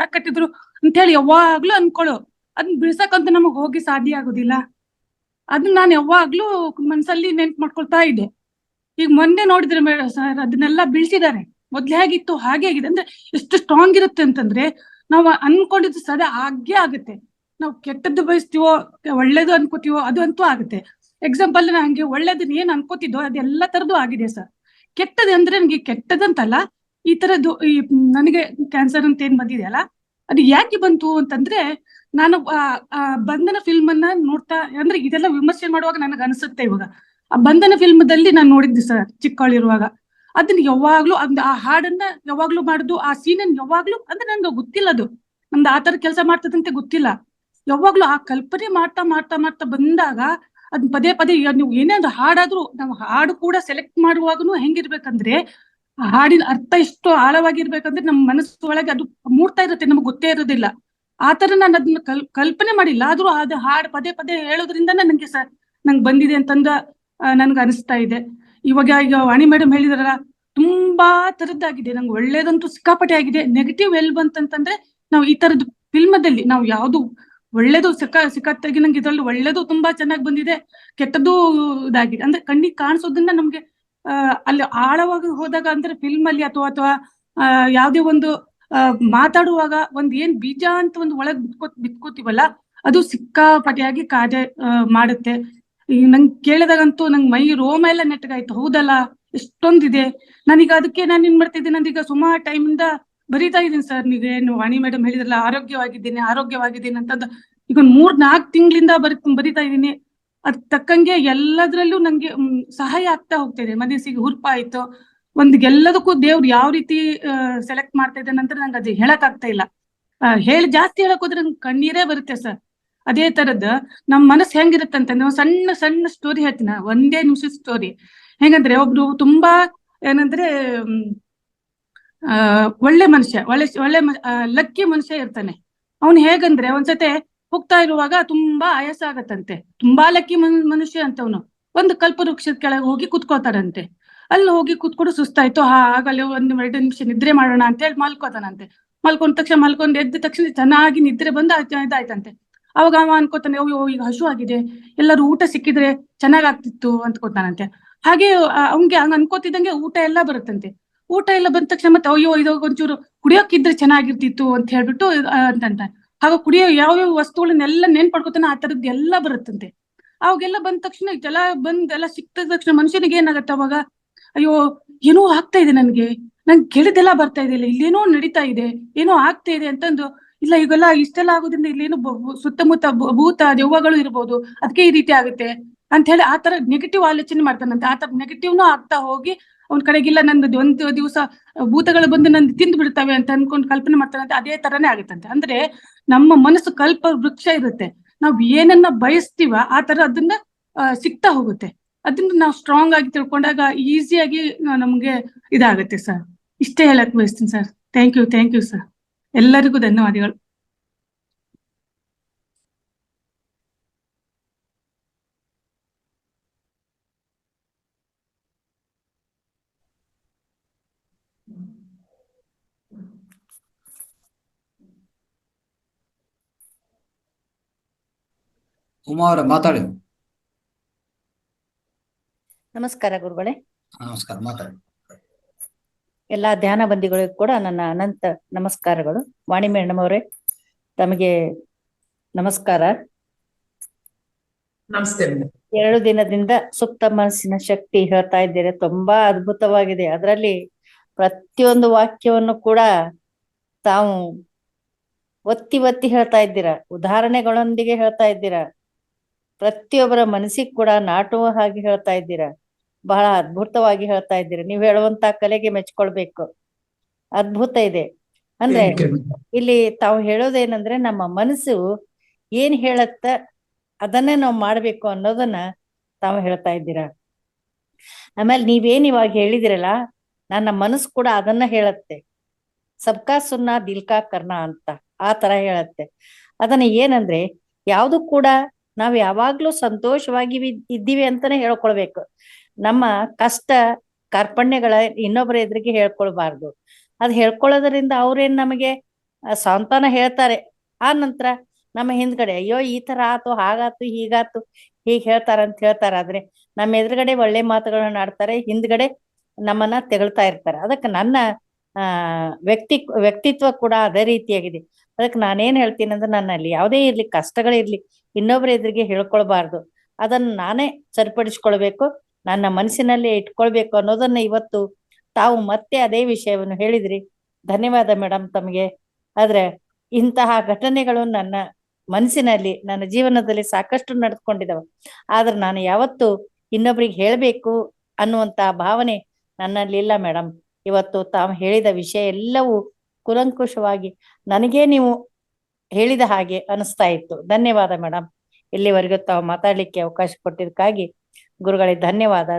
ಕಟ್ಟಿದ್ರು ಅಂತ ಹೇಳಿ ಯಾವಾಗ್ಲೂ ಅನ್ಕೊಳ್ಳೋ. ಅದನ್ನ ಬಿಡ್ಸಕ್ಕಂತ ನಮಗ್ ಹೋಗಿ ಸಾಧ್ಯ ಆಗುದಿಲ್ಲ. ಅದನ್ನ ನಾನು ಯಾವಾಗ್ಲೂ ಮನ್ಸಲ್ಲಿ ನೆನ್ಪು ಮಾಡ್ಕೊಳ್ತಾ ಇದ್ದೆ. ಈಗ ಮೊನ್ನೆ ನೋಡಿದ್ರೆ ಮೇಡಮ್ ಸರ್, ಅದನ್ನೆಲ್ಲ ಬೀಳ್ಸಿದ್ದಾರೆ. ಮೊದ್ಲು ಹೇಗಿತ್ತು ಹಾಗೆ ಆಗಿದೆ. ಅಂದ್ರೆ ಎಷ್ಟು ಸ್ಟ್ರಾಂಗ್ ಇರುತ್ತೆ ಅಂತಂದ್ರೆ, ನಾವು ಅನ್ಕೊಂಡಿದ್ದು ಸದಾ ಹಾಗೆ ಆಗುತ್ತೆ. ನಾವು ಕೆಟ್ಟದ್ದು ಬಯಸ್ತೀವೋ ಒಳ್ಳೇದು ಅನ್ಕೋತೀವೋ ಅದು ಅಂತೂ ಆಗುತ್ತೆ. ಎಕ್ಸಾಂಪಲ್, ನಂಗೆ ಒಳ್ಳೇದನ್ನ ಏನ್ ಅನ್ಕೋತಿದ್ದೋ ಅದೆಲ್ಲ ತರದ್ದು ಆಗಿದೆ ಸರ್. ಕೆಟ್ಟದ್ದು ಅಂದ್ರೆ ನನ್ಗೆ ಕೆಟ್ಟದಂತಲ್ಲ, ಈ ತರದ್ದು ನನಗೆ ಕ್ಯಾನ್ಸರ್ ಅಂತ ಏನ್ ಬಂದಿದೆಯಲ್ಲ, ಅದು ಯಾಕೆ ಬಂತು ಅಂತಂದ್ರೆ, ನಾನು ಬಂಧನ ಫಿಲ್ಮ್ ಅನ್ನ ನೋಡ್ತಾ, ಅಂದ್ರೆ ಇದೆಲ್ಲ ವಿಮರ್ಶೆ ಮಾಡುವಾಗ ನನಗೆ ಅನ್ಸುತ್ತೆ. ಇವಾಗ ಆ ಬಂಧನ ಫಿಲ್ಮ್ದಲ್ಲಿ ನಾನು ನೋಡಿದ್ದೆ ಸರ್ ಚಿಕ್ಕವಳಿರುವಾಗ. ಅದನ್ನ ಯಾವಾಗ್ಲೂ ಆ ಹಾಡನ್ನ ಯಾವಾಗ್ಲೂ ಮಾಡುದು, ಆ ಸೀನನ್ ಯಾವಾಗ್ಲೂ, ಅಂದ್ರೆ ನನ್ಗೆ ಗೊತ್ತಿಲ್ಲ ಅದು ನಮ್ದು ಆತರ ಕೆಲಸ ಮಾಡ್ತದಂತೆ ಗೊತ್ತಿಲ್ಲ. ಯಾವಾಗ್ಲೂ ಆ ಕಲ್ಪನೆ ಮಾಡ್ತಾ ಮಾಡ್ತಾ ಮಾಡ್ತಾ ಬಂದಾಗ ಅದ್ ಪದೇ ಪದೇ ನೀವು ಏನಾದ್ರು ಹಾಡಾದ್ರೂ, ನಾವು ಹಾಡು ಕೂಡ ಸೆಲೆಕ್ಟ್ ಮಾಡುವಾಗನು ಹೆಂಗಿರ್ಬೇಕಂದ್ರೆ, ಆ ಹಾಡಿನ ಅರ್ಥ ಎಷ್ಟು ಆಳವಾಗಿರ್ಬೇಕಂದ್ರೆ ನಮ್ಮ ಮನಸ್ಸು ಒಳಗೆ ಅದು ಮೂಡ್ತಾ ಇರುತ್ತೆ, ನಮ್ಗೆ ಗೊತ್ತೇ ಇರೋದಿಲ್ಲ. ಆತರ ನಾನು ಅದನ್ನ ಕಲ್ಪನೆ ಮಾಡಿಲ್ಲ. ಆದ್ರೂ ಅದು ಹಾಡು ಪದೇ ಪದೇ ಹೇಳೋದ್ರಿಂದ ನಂಗೆ ನಂಗೆ ಬಂದಿದೆ ಅಂತಂದ ನನ್ಗೆ ಅನಿಸ್ತಾ ಇದೆ. ಈಗ ವಾಣಿ ಮೇಡಮ್ ಹೇಳಿದ್ರಲ್ಲ, ತುಂಬಾ ತರದ್ದಾಗಿದೆ. ನಂಗೆ ಒಳ್ಳೇದಂತೂ ಸಿಕ್ಕಾಪಟ್ಟೆ ಆಗಿದೆ. ನೆಗೆಟಿವ್ ಎಲ್ ಬಂತಂತಂದ್ರೆ, ನಾವು ಈ ತರದ್ದು ಫಿಲ್ಮದಲ್ಲಿ ನಾವು ಯಾವ್ದು ಒಳ್ಳೇದು ಸಿಕ್ಕತ್ತಾಗಿ ನಂಗೆ ಇದ್ರಲ್ಲಿ ಒಳ್ಳೇದು ತುಂಬಾ ಚೆನ್ನಾಗಿ ಬಂದಿದೆ, ಕೆಟ್ಟದ್ದು ಇದಾಗಿದೆ. ಅಂದ್ರೆ ಕಣ್ಣಿಗೆ ಕಾಣಿಸೋದನ್ನ ನಮ್ಗೆ ಅಲ್ಲಿ ಆಳವಾಗಿ ಹೋದಾಗ, ಅಂದ್ರೆ ಫಿಲ್ಮ್ ಅಲ್ಲಿ ಅಥವಾ ಯಾವ್ದೇ ಒಂದು ಮಾತಾಡುವಾಗ ಒಂದ್ ಏನ್ ಬೀಜ ಅಂತ ಒಂದು ಒಳಗ್ ಬಿತ್ಕೋತೀವಲ್ಲ, ಅದು ಸಿಕ್ಕಾಪಟ್ಟೆಯಾಗಿ ಕಾರ್ಯ ಮಾಡುತ್ತೆ. ಈಗ ನಂಗೆ ಕೇಳಿದಾಗಂತೂ ನಂಗೆ ಮೈ ರೋಮ ಎಲ್ಲ ನೆಟ್ಟಗಾಯ್ತು. ಹೌದಲ್ಲ, ಎಷ್ಟೊಂದಿದೆ. ನಾನೀಗ ಅದಕ್ಕೆ ನಾನು ಏನ್ ಮಾಡ್ತಿದ್ದೆ, ನಾನೀಗ ಸುಮಾರು ಟೈಮ್ ಇಂದ ಬರೀತಾ ಇದ್ದೀನಿ ಸರ್. ನೀವೇನು ವಾಣಿ ಮೇಡಮ್ ಹೇಳಿದ್ರಲ್ಲ, ಆರೋಗ್ಯವಾಗಿದ್ದೀನಿ ಅಂತಂದು, ಈಗ 3-4 ತಿಂಗಳಿಂದ ಬರೀತಾ ಇದ್ದೀನಿ. ಅದ್ ತಕ್ಕಂಗೆ ಎಲ್ಲದ್ರಲ್ಲೂ ನಂಗೆ ಸಹಾಯ ಆಗ್ತಾ ಹೋಗ್ತಾ ಇದೆ. ಮನಸ್ಸಿಗೆ ಹುರುಪ ಆಯ್ತು. ಎಲ್ಲದಕ್ಕೂ ದೇವ್ರು ಯಾವ ರೀತಿ ಸೆಲೆಕ್ಟ್ ಮಾಡ್ತಾ ಇದ್ದಾನೆ ಅಂತ ನಂಗೆ ಅದು ಹೇಳಕ್ ಆಗ್ತಾ ಇಲ್ಲ. ಜಾಸ್ತಿ ಹೇಳಕ್ ಹೋದ್ರೆ ನಂಗೆ ಕಣ್ಣೀರೇ ಬರುತ್ತೆ ಸರ್. ಅದೇ ತರದ್ ನಮ್ ಮನಸ್ಸು ಹೆಂಗಿರುತ್ತೆ ಅಂತಂದ್ರೆ, ಸಣ್ಣ ಸಣ್ಣ ಸ್ಟೋರಿ ಹೇಳ್ತೀನಿ, 1 ನಿಮಿಷದ ಸ್ಟೋರಿ. ಹೆಂಗಂದ್ರೆ, ಒಬ್ರು ತುಂಬಾ ಏನಂದ್ರೆ ಒಳ್ಳೆ ಮನುಷ್ಯ, ಒಳ್ಳೆ ಲಕ್ಕಿ ಮನುಷ್ಯ ಇರ್ತಾನೆ. ಅವ್ನು ಹೇಗಂದ್ರೆ, ಒಂದ್ಸತೆ ಹೋಗ್ತಾ ಇರುವಾಗ ತುಂಬಾ ಆಯಾಸ ಆಗತ್ತಂತೆ. ತುಂಬಾ ಲಕ್ಕಿ ಮನುಷ್ಯ ಅಂತ ಅವನು. ಒಂದು ಕಲ್ಪವೃಕ್ಷದ ಕೆಳಗೆ ಹೋಗಿ ಕುತ್ಕೋತಾರಂತೆ. ಅಲ್ಲಿ ಹೋಗಿ ಕುತ್ಕೊಂಡು ಸುಸ್ತಾಯ್ತು. ಆಗಲೇ 1-2 ನಿಮಿಷ ನಿದ್ರೆ ಮಾಡೋಣ ಅಂತ ಹೇಳಿ ಮಲ್ಕೋತಾನಂತೆ. ಮಲ್ಕೊಂಡ ತಕ್ಷಣ ಎದ್ದ ತಕ್ಷಣ ಚೆನ್ನಾಗಿ ನಿದ್ರೆ ಬಂದು ಇದಾಯ್ತಂತೆ. ಅವಾಗ ಅವ ಅನ್ಕೋತಾನೆ, ಅಯ್ಯೋ ಈಗ ಹಸು ಆಗಿದೆ, ಎಲ್ಲರೂ ಊಟ ಸಿಕ್ಕಿದ್ರೆ ಚೆನ್ನಾಗಾಗ್ತಿತ್ತು ಅಂದ್ಕೋತಾನಂತೆ. ಹಾಗೆ ಅವ್ನ್ಗೆ ಹಂಗ ಅನ್ಕೋತಿದ್ದಂಗೆ ಊಟ ಎಲ್ಲ ಬರುತ್ತಂತೆ. ಊಟ ಎಲ್ಲ ಬಂದ ತಕ್ಷಣ ಮತ್ತೆ ಅಯ್ಯೋ ಇದು ಒಂಚೂರು ಕುಡಿಯೋಕಿದ್ರೆ ಚೆನ್ನಾಗಿರ್ತಿತ್ತು ಅಂತ ಹೇಳ್ಬಿಟ್ಟು ಅಂತಂತ. ಹಾಗ ಕುಡಿಯೋ ಯಾವ್ಯಾವ ವಸ್ತುಗಳನ್ನೆಲ್ಲ ನೆನ್ಪಡ್ಕೋತಾನೆ, ಆ ತರದ್ದು ಎಲ್ಲ ಬರುತ್ತಂತೆ. ಅವಾಗೆಲ್ಲ ಬಂದ ತಕ್ಷಣ ಎಲ್ಲ ಸಿಕ್ತ ತಕ್ಷಣ ಮನುಷ್ಯನಿಗೆ ಏನಾಗತ್ತೆ ಅವಾಗ, ಅಯ್ಯೋ ಏನೋ ಆಗ್ತಾ ಇದೆ, ನಂಗೆ ಕೇಳಿದೆಲ್ಲ ಬರ್ತಾ ಇದೆ, ಇಲ್ಲೇನೋ ನಡೀತಾ ಇದೆ, ಏನೋ ಆಗ್ತಾ ಇದೆ ಅಂತಂದು, ಇಲ್ಲ ಈಗೆಲ್ಲ ಇಷ್ಟೆಲ್ಲ ಆಗೋದ್ರಿಂದ ಇಲ್ಲೇನೋ ಸುತ್ತಮುತ್ತ ಭೂತ ದೆವ್ವಗಳು ಇರ್ಬೋದು, ಅದಕ್ಕೆ ಈ ರೀತಿ ಆಗುತ್ತೆ ಅಂತ ಹೇಳಿ ಆ ತರ ನೆಗೆಟಿವ್ ಆಲೋಚನೆ ಮಾಡ್ತಾನಂತೆ. ಆ ತರ ನೆಗೆಟಿವ್ನು ಆಗ್ತಾ ಹೋಗಿ ಅವ್ನ ಕಡೆಗಿಲ್ಲ, ನಂದು ಒಂದು ದಿವಸ ಭೂತಗಳು ಬಂದು ನಂದು ತಿಂದು ಬಿಡ್ತವೆ ಅಂತ ಅನ್ಕೊಂಡು ಕಲ್ಪನೆ ಮಾಡ್ತಾನಂತೆ. ಅದೇ ತರನೇ ಆಗುತ್ತಂತೆ. ಅಂದ್ರೆ ನಮ್ಮ ಮನಸ್ಸು ವೃಕ್ಷ ಇರುತ್ತೆ. ನಾವ್ ಏನನ್ನ ಬಯಸ್ತೀವ ಆ ತರ ಅದನ್ನ ಸಿಗ್ತಾ ಹೋಗುತ್ತೆ. ಅದನ್ನ ನಾವು ಸ್ಟ್ರಾಂಗ್ ಆಗಿ ತಿಳ್ಕೊಂಡಾಗ ಈಸಿಯಾಗಿ ನಮ್ಗೆ ಇದಾಗುತ್ತೆ ಸರ್. ಇಷ್ಟೇ ಹೇಳಕ್ ಬಯಸ್ತೀನಿ ಸರ್. Thank you sir. ಎಲ್ಲರಿಗೂ ಧನ್ಯವಾದಗಳು. ಉಮಾ ಅವರೇ ಮಾತಾಡಿ. ನಮಸ್ಕಾರ ಗುರುಗಳೇ. ನಮಸ್ಕಾರ, ಮಾತಾಡಿ. ಎಲ್ಲಾ ಧ್ಯಾನ ಬಂದಿಗಳಿಗೂ ಕೂಡ ನನ್ನ ಅನಂತ ನಮಸ್ಕಾರಗಳು. ವಾಣಿ ಮೇಡಮ್ ಅವರೇ, ತಮಗೆ ನಮಸ್ಕಾರ. ನಮಸ್ತೆ. 2 ದಿನದಿಂದ ಸುಪ್ತ ಮನಸ್ಸಿನ ಶಕ್ತಿ ಹೇಳ್ತಾ ಇದ್ದೀರಿ, ತುಂಬಾ ಅದ್ಭುತವಾಗಿದೆ. ಅದರಲ್ಲಿ ಪ್ರತಿಯೊಂದು ವಾಕ್ಯವನ್ನು ಕೂಡ ತಾವು ಒತ್ತಿ ಒತ್ತಿ ಹೇಳ್ತಾ ಇದ್ದೀರಾ, ಉದಾಹರಣೆಗಳೊಂದಿಗೆ ಹೇಳ್ತಾ ಇದ್ದೀರಾ, ಪ್ರತಿಯೊಬ್ಬರ ಮನಸ್ಸಿಗೆ ಕೂಡ ನಾಟುವ ಹಾಗೆ ಹೇಳ್ತಾ ಇದ್ದೀರಾ, ಬಹಳ ಅದ್ಭುತವಾಗಿ ಹೇಳ್ತಾ ಇದ್ದೀರಾ. ನೀವು ಹೇಳುವಂತ ಕಲೆಗೆ ಮೆಚ್ಕೊಳ್ಬೇಕು, ಅದ್ಭುತ ಇದೆ. ಅಂದ್ರೆ ಇಲ್ಲಿ ತಾವು ಹೇಳೋದೇನಂದ್ರೆ ನಮ್ಮ ಮನಸ್ಸು ಏನ್ ಹೇಳತ್ತ ಅದನ್ನೇ ನಾವು ಮಾಡ್ಬೇಕು ಅನ್ನೋದನ್ನ ತಾವು ಹೇಳ್ತಾ ಇದ್ದೀರಾ. ಆಮೇಲೆ ನೀವೇನ್ ಇವಾಗ ಹೇಳಿದಿರಲ್ಲ, ನನ್ನ ಮನಸ್ಸು ಕೂಡ ಅದನ್ನ ಹೇಳತ್ತೆ. ಸಬ್ಕಾ ಸುನ್ನ ದಿಲ್ಕಾ ಕರ್ನಾ ಅಂತ ಆ ತರ ಹೇಳತ್ತೆ. ಅದನ್ನ ಏನಂದ್ರೆ ಯಾವ್ದು ಕೂಡ ನಾವ್ ಯಾವಾಗ್ಲೂ ಸಂತೋಷವಾಗಿ ಇದ್ದೀವಿ ಅಂತಾನೆ ಹೇಳ್ಕೊಳ್ಬೇಕು. ನಮ್ಮ ಕಷ್ಟ ಕಾರ್ಪಣ್ಯಗಳ ಇನ್ನೊಬ್ಬರ ಎದುರಿಗೆ ಹೇಳ್ಕೊಳ್ಬಾರ್ದು. ಅದ್ ಹೇಳ್ಕೊಳ್ಳೋದ್ರಿಂದ ಅವ್ರೇನ್ ನಮಗೆ ಸಾಂತ್ವನ ಹೇಳ್ತಾರೆ. ಆ ನಂತರ ನಮ್ಮ ಹಿಂದ್ಗಡೆ ಅಯ್ಯೋ ಈ ತರ ಆತು, ಹಾಗಾತು, ಹೀಗಾತು, ಹೀಗ್ ಹೇಳ್ತಾರಂತ ಹೇಳ್ತಾರ. ಆದ್ರೆ ನಮ್ಮ ಎದುರುಗಡೆ ಒಳ್ಳೆ ಮಾತುಗಳನ್ನ ಆಡ್ತಾರೆ, ಹಿಂದ್ಗಡೆ ನಮ್ಮನ್ನ ತೆಗಳ್ತಾ ಇರ್ತಾರೆ. ಅದಕ್ಕೆ ನನ್ನ ವ್ಯಕ್ತಿತ್ವ ಕೂಡ ಅದೇ ರೀತಿಯಾಗಿದೆ. ಅದಕ್ಕೆ ನಾನೇನ್ ಹೇಳ್ತೀನಿ ಅಂದ್ರೆ, ನನ್ನಲ್ಲಿ ಯಾವುದೇ ಇರ್ಲಿ ಕಷ್ಟಗಳಿರ್ಲಿ ಇನ್ನೊಬ್ಬರ ಎದುರಿಗೆ ಹೇಳ್ಕೊಳ್ಬಾರ್ದು. ಅದನ್ನ ನಾನೇ ಸರಿಪಡಿಸ್ಕೊಳ್ಬೇಕು, ನನ್ನ ಮನಸ್ಸಿನಲ್ಲಿ ಇಟ್ಕೊಳ್ಬೇಕು ಅನ್ನೋದನ್ನ ಇವತ್ತು ತಾವು ಮತ್ತೆ ಅದೇ ವಿಷಯವನ್ನು ಹೇಳಿದ್ರಿ. ಧನ್ಯವಾದ ಮೇಡಮ್ ತಮಗೆ. ಆದ್ರೆ ಇಂತಹ ಘಟನೆಗಳು ನನ್ನ ಮನಸ್ಸಿನಲ್ಲಿ, ನನ್ನ ಜೀವನದಲ್ಲಿ ಸಾಕಷ್ಟು ನಡೆದುಕೊಂಡಿದ್ದಾವೆ. ಆದ್ರೆ ನಾನು ಯಾವತ್ತು ಇನ್ನೊಬ್ರಿಗೆ ಹೇಳ್ಬೇಕು ಅನ್ನುವಂತ ಭಾವನೆ ನನ್ನಲ್ಲಿ ಇಲ್ಲ ಮೇಡಮ್. ಇವತ್ತು ತಾವು ಹೇಳಿದ ವಿಷಯ ಎಲ್ಲವೂ ಕುಲಂಕುಷವಾಗಿ ನನಗೇ ನೀವು ಹೇಳಿದ ಹಾಗೆ ಅನಿಸ್ತಾ ಇತ್ತು. ಧನ್ಯವಾದ ಮೇಡಮ್. ಇಲ್ಲಿವರೆಗೂ ತಾವು ಮಾತಾಡ್ಲಿಕ್ಕೆ ಅವಕಾಶ ಕೊಟ್ಟಿದ್ದಕ್ಕಾಗಿ ಗುರುಗಳೇ ಧನ್ಯವಾದ.